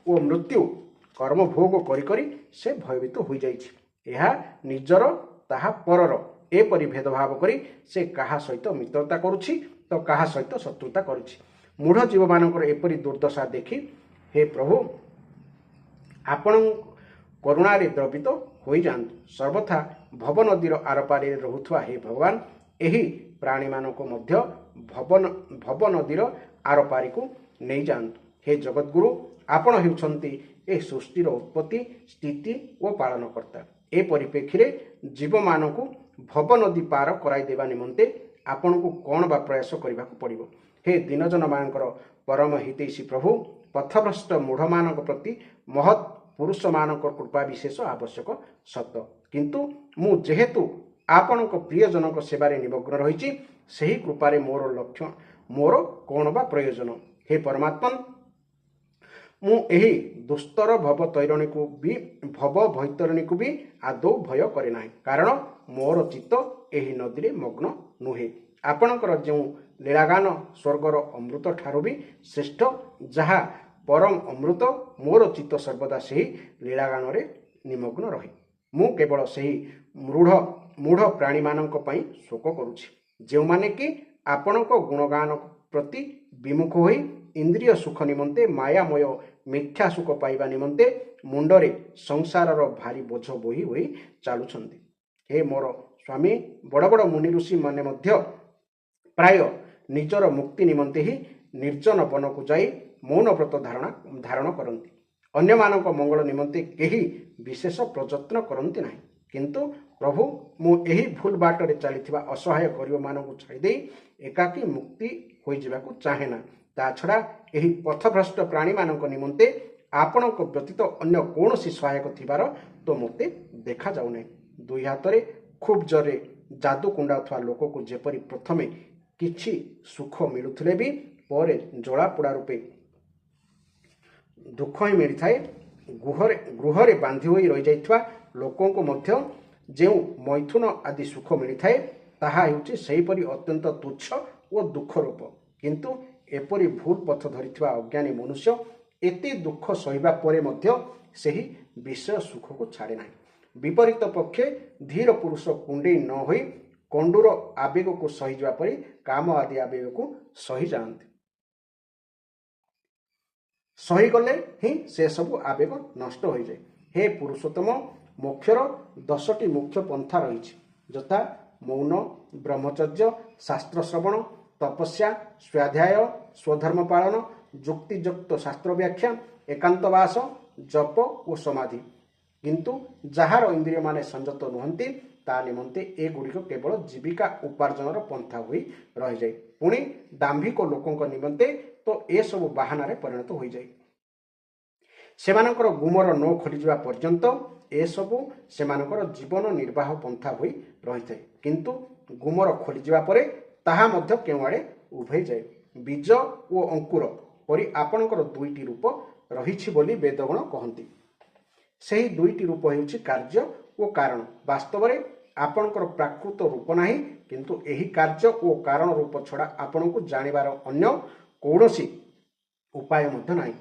ଓ ମୃତ୍ୟୁ କର୍ମ ଭୋଗ କରି କରି ସେ ଭୟଭୀତ ହୋଇଯାଇଛି। ଏହା ନିଜର ତାହା ପରର ଏପରି ଭେଦଭାବ କରି ସେ କାହା ସହିତ ମିତ୍ରତା କରୁଛି ତ କାହା ସହିତ ଶତ୍ରୁତା କରୁଛି। ମୂଢ଼ ଜୀବମାନଙ୍କର ଏପରି ଦୁର୍ଦ୍ଦଶା ଦେଖି ହେ ପ୍ରଭୁ, ଆପଣ କରୁଣାରେ ଦ୍ରବିତ ହୋଇଯାଆନ୍ତୁ। ସର୍ବଥା ଭବ ନଦୀର ଆରପାରିରେ ରହୁଥିବା ହେ ଭଗବାନ, ଏହି ପ୍ରାଣୀମାନଙ୍କୁ ମଧ୍ୟ ଭବ ନଦୀର ଆରପାରିକୁ ନେଇଯାଆନ୍ତୁ। ହେ ଜଗଦ୍ଗୁରୁ, ଆପଣ ହେଉଛନ୍ତି ଏ ସୃଷ୍ଟିର ଉତ୍ପତ୍ତି, ସ୍ଥିତି ଓ ପାଳନକର୍ତ୍ତା। ଏ ପରିପ୍ରେକ୍ଷୀରେ ଜୀବମାନଙ୍କୁ ଭବ ନଦୀ ପାର କରାଇ ଦେବା ନିମନ୍ତେ ଆପଣଙ୍କୁ କ'ଣ ବା ପ୍ରୟାସ କରିବାକୁ ପଡ଼ିବ? ହେ ଦୀନଜନମାନଙ୍କର ପରମ ହିତୈଷୀ ପ୍ରଭୁ, ପଥଭ୍ରଷ୍ଟ ମୂଢ଼ମାନଙ୍କ ପ୍ରତି ମହତ୍ ପୁରୁଷମାନଙ୍କ କୃପା ବିଶେଷ ଆବଶ୍ୟକ ସତ, କିନ୍ତୁ ମୁଁ ଯେହେତୁ ଆପଣଙ୍କ ପ୍ରିୟଜନଙ୍କ ସେବାରେ ନିମଗ୍ନ ରହିଛି, ସେହି କୃପାରେ ମୋର କ'ଣ ବା ପ୍ରୟୋଜନ? ହେ ପରମାତ୍ମନ୍, ମୁଁ ଏହି ଦୁସ୍ତର ଭବ ବୈତରଣୀକୁ ବି ଆଦୌ ଭୟ କରେ ନାହିଁ, କାରଣ ମୋର ଚିତ୍ତ ଏହି ନଦୀରେ ମଗ୍ନ ନୁହେଁ। ଆପଣଙ୍କର ଯେଉଁ ଲୀଳାଗାନ ସ୍ୱର୍ଗର ଅମୃତ ଠାରୁ ବି ଶ୍ରେଷ୍ଠ, ଯାହା ପରମ ଅମୃତ, ମୋର ଚିତ୍ତ ସର୍ବଦା ସେହି ଲୀଳାଗାନରେ ନିମଗ୍ନ ରହେ। ମୁଁ କେବଳ ସେହି ମୂଢ଼ ପ୍ରାଣୀମାନଙ୍କ ପାଇଁ ଶୋକ କରୁଛି, ଯେଉଁମାନେ କି ଆପଣଙ୍କ ଗୁଣଗାନ ପ୍ରତି ବିମୁଖ ହୋଇ ଇନ୍ଦ୍ରିୟ ସୁଖ ନିମନ୍ତେ, ମାୟାମୟ ମିଥ୍ୟା ସୁଖ ପାଇବା ନିମନ୍ତେ ମୁଣ୍ଡରେ ସଂସାରର ଭାରି ବୋଝ ବୋହି ହୋଇ ଚାଲୁଛନ୍ତି। ହେ ମୋର ସ୍ୱାମୀ, ବଡ଼ ବଡ଼ ମୁନି ଋଷିମାନେ ମଧ୍ୟ ପ୍ରାୟ ନିଜର ମୁକ୍ତି ନିମନ୍ତେ ହିଁ ନିର୍ଜନ ବନକୁ ଯାଇ ମୌନ ବ୍ରତ ଧାରଣ କରନ୍ତି। ଅନ୍ୟମାନଙ୍କ ମଙ୍ଗଳ ନିମନ୍ତେ କେହି ବିଶେଷ ପ୍ରଯତ୍ନ କରନ୍ତି ନାହିଁ। କିନ୍ତୁ ପ୍ରଭୁ ମୁଁ ଏହି ଭୁଲ ବାଟରେ ଚାଲିଥିବା ଅସହାୟ ଗରିବମାନଙ୍କୁ ଛାଡ଼ିଦେଇ ଏକାକୀ ମୁକ୍ତି ହୋଇଯିବାକୁ ଚାହେଁ ନା। ତା ଛଡ଼ା ଏହି ପଥଭ୍ରଷ୍ଟ ପ୍ରାଣୀମାନଙ୍କ ନିମନ୍ତେ ଆପଣଙ୍କ ବ୍ୟତୀତ ଅନ୍ୟ କୌଣସି ସହାୟକ ଥିବାର ତ ମୋତେ ଦେଖାଯାଉନାହିଁ। ଦୁଇ ହାତରେ ଖୁବ୍ ଜୋରରେ ଯାଦୁ କୁଣ୍ଡାଉଥିବା ଲୋକକୁ ଯେପରି ପ୍ରଥମେ କିଛି ସୁଖ ମିଳୁଥିଲେ ବି ପରେ ଜଳାପୋଡ଼ା ରୂପେ ଦୁଃଖ ହିଁ ମିଳିଥାଏ, ଗୃହରେ ବାନ୍ଧି ହୋଇ ରହିଯାଇଥିବା ଲୋକଙ୍କୁ ମଧ୍ୟ ଯେଉଁ ମୈଥୁନ ଆଦି ସୁଖ ମିଳିଥାଏ ତାହା ହେଉଛି ସେହିପରି ଅତ୍ୟନ୍ତ ତୁଚ୍ଛ ଓ ଦୁଃଖ ରୂପ। କିନ୍ତୁ ଏପରି ଭୁଲ ପଥ ଧରିଥିବା ଅଜ୍ଞାନୀ ମନୁଷ୍ୟ ଏତେ ଦୁଃଖ ସହିବା ପରେ ମଧ୍ୟ ସେହି ବିଷୟ ସୁଖକୁ ଛାଡ଼େ ନାହିଁ। ବିପରୀତ ପକ୍ଷେ ଧୀର ପୁରୁଷ କୁଣ୍ଡେଇ ନ ହୋଇ କଣ୍ଡୁର ଆବେଗକୁ ସହିଯିବା ପରି କାମ ଆଦି ଆବେଗକୁ ସହିଯାଆନ୍ତି। ସହିଗଲେ ହିଁ ସେସବୁ ଆବେଗ ନଷ୍ଟ ହୋଇଯାଏ। ହେ ପୁରୁଷୋତ୍ତମ, ମୋକ୍ଷର 10ଟି ମୁଖ୍ୟ ପନ୍ଥା ରହିଛି, ଯଥା ମୌନ, ବ୍ରହ୍ମଚର୍ଯ୍ୟ, ଶାସ୍ତ୍ର ଶ୍ରବଣ, ତପସ୍ୟା, ସ୍ୱାଧ୍ୟାୟ, ସ୍ୱଧର୍ମ ପାଳନ, ଯୁକ୍ତିଯୁକ୍ତ ଶାସ୍ତ୍ର ବ୍ୟାଖ୍ୟା, ଏକାନ୍ତବାସ, ଜପ ଓ ସମାଧି। କିନ୍ତୁ ଯାହାର ଇନ୍ଦ୍ରିୟମାନେ ସଂଯତ ନୁହନ୍ତି ତା ନିମନ୍ତେ ଏଗୁଡ଼ିକ କେବଳ ଜୀବିକା ଉପାର୍ଜନର ପନ୍ଥା ହୋଇ ରହିଯାଏ। ପୁଣି ଦାମ୍ଭିକ ଲୋକଙ୍କ ନିମନ୍ତେ ତ ଏସବୁ ବାହାନାରେ ପରିଣତ ହୋଇଯାଏ। ସେମାନଙ୍କର ଗୁମର ନ ଖୋଲିଯିବା ପର୍ଯ୍ୟନ୍ତ ଏସବୁ ସେମାନଙ୍କର ଜୀବନ ନିର୍ବାହ ପନ୍ଥା ହୋଇ ରହିଥାଏ। କିନ୍ତୁ ଗୁମର ଖୋଲିଯିବା ପରେ ତାହା ମଧ୍ୟ କେଉଁଆଡ଼େ ଉଭେଇଯାଏ। ବୀଜ ଓ ଅଙ୍କୁର ପରି ଆପଣଙ୍କର ଦୁଇଟି ରୂପ ରହିଛି ବୋଲି ବେଦଗଣ କହନ୍ତି। ସେହି ଦୁଇଟି ରୂପ ହେଉଛି କାର୍ଯ୍ୟ ଓ କାରଣ। ବାସ୍ତବରେ ଆପଣଙ୍କର ପ୍ରାକୃତ ରୂପ ନାହିଁ, କିନ୍ତୁ ଏହି କାର୍ଯ୍ୟ ଓ କାରଣ ରୂପ ଛଡ଼ା ଆପଣଙ୍କୁ ଜାଣିବାର ଅନ୍ୟ କୌଣସି ଉପାୟ ମଧ୍ୟ ନାହିଁ।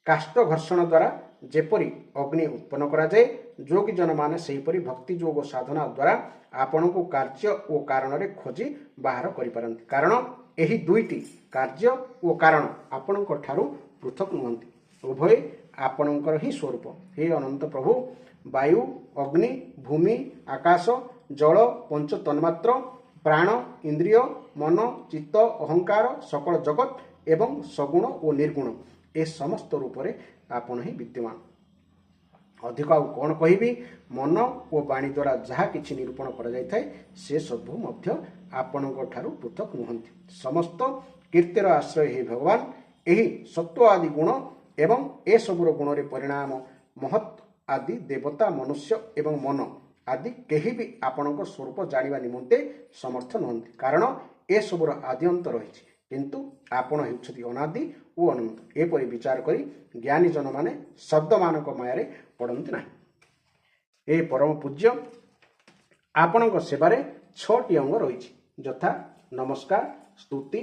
କାଷ୍ଠ ଘର୍ଷଣ ଦ୍ୱାରା ଯେପରି ଅଗ୍ନି ଉତ୍ପନ୍ନ କରାଯାଏ, ଯୋଗୀଜନମାନେ ସେହିପରି ଭକ୍ତି ଯୋଗ ସାଧନା ଦ୍ୱାରା ଆପଣଙ୍କୁ କାର୍ଯ୍ୟ ଓ କାରଣରେ ଖୋଜି ବାହାର କରିପାରନ୍ତି। କାରଣ ଏହି ଦୁଇଟି କାର୍ଯ୍ୟ ଓ କାରଣ ଆପଣଙ୍କ ଠାରୁ ପୃଥକ୍ ନୁହନ୍ତି, ଉଭୟ ଆପଣଙ୍କର ହିଁ ସ୍ୱରୂପ। ହେ ଅନନ୍ତ ପ୍ରଭୁ, ବାୟୁ, ଅଗ୍ନି, ଭୂମି, ଆକାଶ, ଜଳ, ପଞ୍ଚ ତନ୍ମାତ୍ର, ପ୍ରାଣ, ଇନ୍ଦ୍ରିୟ, ମନ, ଚିତ୍ତ, ଅହଙ୍କାର, ସକଳ ଜଗତ ଏବଂ ସଗୁଣ ଓ ନିର୍ଗୁଣ ଏ ସମସ୍ତ ରୂପରେ ଆପଣ ହିଁ ବିଦ୍ୟମାନ। ଅଧିକ ଆଉ କ'ଣ କହିବି? ମନ ଓ ବାଣୀ ଦ୍ୱାରା ଯାହା କିଛି ନିରୂପଣ କରାଯାଇଥାଏ ସେସବୁ ମଧ୍ୟ ଆପଣଙ୍କ ଠାରୁ ପୃଥକ୍ ନୁହନ୍ତି। ସମସ୍ତ କୀର୍ତ୍ତିର ଆଶ୍ରୟ ହେ ଭଗବାନ। ଏହି ସତ୍ତ୍ୱ ଆଦି ଗୁଣ ଏବଂ ଏସବୁର ଗୁଣରେ ପରିଣାମ ମହତ୍ ଆଦି ଦେବତା, ମନୁଷ୍ୟ ଏବଂ ମନ ଆଦି କେହି ବି ଆପଣଙ୍କ ସ୍ୱରୂପ ଜାଣିବା ନିମନ୍ତେ ସମର୍ଥ ନୁହନ୍ତି, କାରଣ ଏସବୁର ଆଦି ଅନ୍ତ ରହିଛି। କିନ୍ତୁ ଆପଣ ହେଉଛନ୍ତି ଅନାଦି ଓ ଅନନ୍ତ। ଏପରି ବିଚାର କରି ଜ୍ଞାନୀଜନମାନେ ଶବ୍ଦମାନଙ୍କ ମାୟାରେ ପଡ଼ନ୍ତି ନାହିଁ। ଏ ପରମ ପୂଜ୍ୟ, ଆପଣଙ୍କ ସେବାରେ 6ଟି ଅଙ୍ଗ ରହିଛି, ଯଥା ନମସ୍କାର, ସ୍ତୁତି,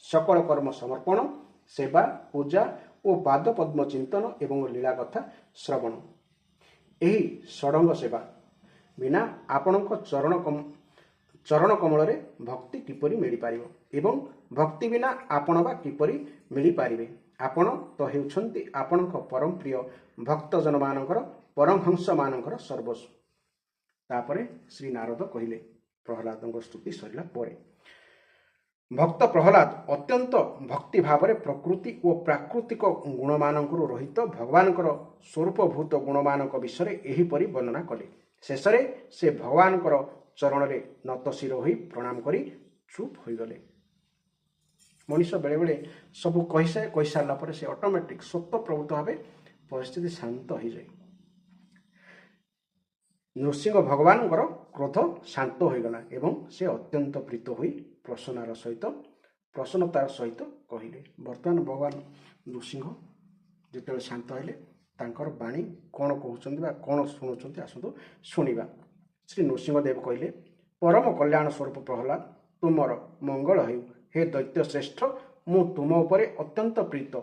ସକଳ କର୍ମ ସମର୍ପଣ, ସେବା, ପୂଜା ଓ ପାଦପଦ୍ମ ଚିନ୍ତନ ଏବଂ ଲୀଳାକଥା ଶ୍ରବଣ। ଏହି ଷଡ଼ଙ୍ଗ ସେବା ବିନା ଆପଣଙ୍କ ଚରଣ କମଳରେ ଭକ୍ତି କିପରି ମିଳିପାରିବ ଏବଂ ଭକ୍ତି ବିନା ଆପଣ ବା କିପରି ମିଳିପାରିବେ? ଆପଣ ତ ହେଉଛନ୍ତି ଆପଣଙ୍କ ପରମ ପ୍ରିୟ ଭକ୍ତଜନମାନଙ୍କର, ପରମହଂସମାନଙ୍କର ସର୍ବସ୍ୱ। ତାପରେ ଶ୍ରୀ ନାରଦ କହିଲେ, ପ୍ରହ୍ଲାଦଙ୍କ ସ୍ତୁତି ସରିଲା ପରେ, ଭକ୍ତ ପ୍ରହ୍ଲାଦ ଅତ୍ୟନ୍ତ ଭକ୍ତି ଭାବରେ ପ୍ରକୃତି ଓ ପ୍ରାକୃତିକ ଗୁଣମାନଙ୍କରୁ ରହିତ ଭଗବାନଙ୍କର ସ୍ୱରୂପଭୂତ ଗୁଣମାନଙ୍କ ବିଷୟରେ ଏହିପରି ବର୍ଣ୍ଣନା କଲେ। ଶେଷରେ ସେ ଭଗବାନଙ୍କର ଚରଣରେ ନତଶିର ହୋଇ ପ୍ରଣାମ କରି ଚୁପ୍ ହୋଇଗଲେ। ମଣିଷ ବେଳେବେଳେ ସବୁ କହିସାରିଲା ପରେ ସେ ଅଟୋମେଟିକ୍ ସ୍ୱତଃପ୍ରବୃତ୍ତ ଭାବେ ପରିସ୍ଥିତି ଶାନ୍ତ ହୋଇଯାଏ। ନୃସିଂହ ଭଗବାନଙ୍କର କ୍ରୋଧ ଶାନ୍ତ ହୋଇଗଲା ଏବଂ ସେ ଅତ୍ୟନ୍ତ ପ୍ରୀତ ହୋଇ ପ୍ରସନ୍ନତାର ସହିତ କହିଲେ। ବର୍ତ୍ତମାନ ଭଗବାନ ନୃସିଂହ ଯେତେବେଳେ ଶାନ୍ତ ହେଲେ, ତାଙ୍କର ବାଣୀ କ'ଣ କହୁଛନ୍ତି ବା କ'ଣ ଶୁଣୁଛନ୍ତି ଆସନ୍ତୁ ଶୁଣିବା। ଶ୍ରୀ ନୃସିଂହଦେବ କହିଲେ, ପରମ କଲ୍ୟାଣ ସ୍ୱରୂପ ପ୍ରହ୍ଲାଦ, ତୁମର ମଙ୍ଗଳ ହେଉ। ହେ ଦୈତ୍ୟ ଶ୍ରେଷ୍ଠ, ମୁଁ ତୁମ ଉପରେ ଅତ୍ୟନ୍ତ ପ୍ରୀତ।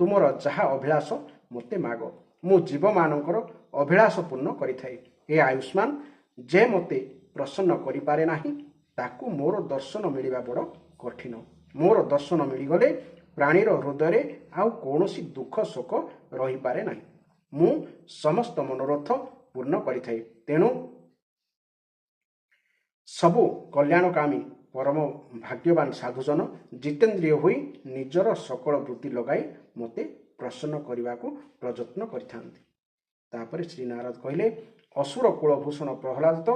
ତୁମର ଯାହା ଅଭିଳାଷ ମୋତେ ମାଗ, ମୁଁ ଜୀବମାନଙ୍କର ଅଭିଳାଷ ପୂର୍ଣ୍ଣ କରିଥାଏ। ହେ ଆୟୁଷ୍ମାନ, ଯେ ମୋତେ ପ୍ରସନ୍ନ କରିପାରେ ନାହିଁ ତାକୁ ମୋର ଦର୍ଶନ ମିଳିବା ବଡ଼ କଠିନ। ମୋର ଦର୍ଶନ ମିଳିଗଲେ ପ୍ରାଣୀର ହୃଦୟରେ ଆଉ କୌଣସି ଦୁଃଖ ଶୋକ ରହିପାରେ ନାହିଁ। ମୁଁ ସମସ୍ତ ମନୋରଥ ପୂର୍ଣ୍ଣ କରିଥାଏ। ତେଣୁ ସବୁ କଲ୍ୟାଣକାମୀ ପରମ ଭାଗ୍ୟବାନ ସାଧୁଜନ ଜିତେନ୍ଦ୍ରିୟ ହୋଇ ନିଜର ସକଳ ବୃତ୍ତି ଲଗାଇ ମୋତେ ପ୍ରସନ୍ନ କରିବାକୁ ପ୍ରଯତ୍ନ କରିଥାନ୍ତି। ତାପରେ ଶ୍ରୀ ନାରଦ କହିଲେ, ଅସୁର କୁଳଭୂଷଣ ପ୍ରହ୍ଲାଦ ତ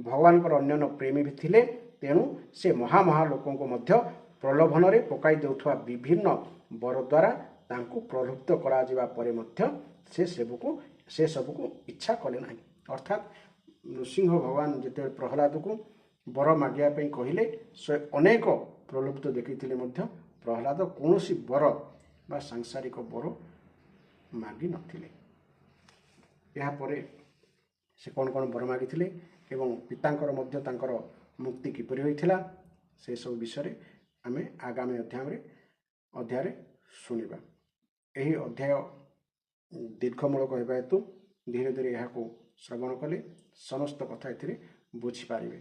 ଭଗବାନଙ୍କର ଅନ୍ୟାନ୍ୟ ପ୍ରେମୀ ବି ଥିଲେ। ତେଣୁ ସେ ମହା ଲୋକଙ୍କୁ ମଧ୍ୟ ପ୍ରଲୋଭନରେ ପକାଇ ଦେଉଥିବା ବିଭିନ୍ନ ବର ଦ୍ୱାରା ତାଙ୍କୁ ପ୍ରଲୁବ୍ଧ କରାଯିବା ପରେ ମଧ୍ୟ ସେ ସବୁକୁ ଇଚ୍ଛା କଲେ ନାହିଁ। ଅର୍ଥାତ୍ ନୃସିଂହ ଭଗବାନ ଯେତେବେଳେ ପ୍ରହ୍ଲାଦକୁ ବର ମାଗିବା ପାଇଁ କହିଲେ, ସେ ଅନେକ ପ୍ରଲୁବ୍ଧ ଦେଖିଥିଲେ ମଧ୍ୟ ପ୍ରହ୍ଲାଦ କୌଣସି ବର ବା ସାଂସାରିକ ବର ମାଗି ନଥିଲେ। ଏହାପରେ ସେ କ'ଣ କ'ଣ ବର ମାଗିଥିଲେ ଏବଂ ପିତାଙ୍କର ମଧ୍ୟ ତାଙ୍କର ମୁକ୍ତି କିପରି ହୋଇଥିଲା, ସେସବୁ ବିଷୟରେ ଆମେ ଆଗାମୀ ଅଧ୍ୟାୟରେ ଶୁଣିବା। ଏହି ଅଧ୍ୟାୟ ଦୀର୍ଘମୂଳକ ହେବା ହେତୁ ଧୀରେ ଧୀରେ ଏହାକୁ ଶ୍ରବଣ କଲେ ସମସ୍ତ କଥା ଏଥିରେ ବୁଝିପାରିବେ।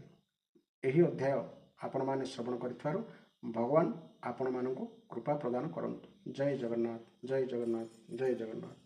ଏହି ଅଧ୍ୟାୟ ଆପଣମାନେ ଶ୍ରବଣ କରିଥିବାରୁ ଭଗବାନ ଆପଣମାନଙ୍କୁ କୃପା ପ୍ରଦାନ କରନ୍ତୁ। ଜୟ ଜଗନ୍ନାଥ, ଜୟ ଜଗନ୍ନାଥ, ଜୟ ଜଗନ୍ନାଥ।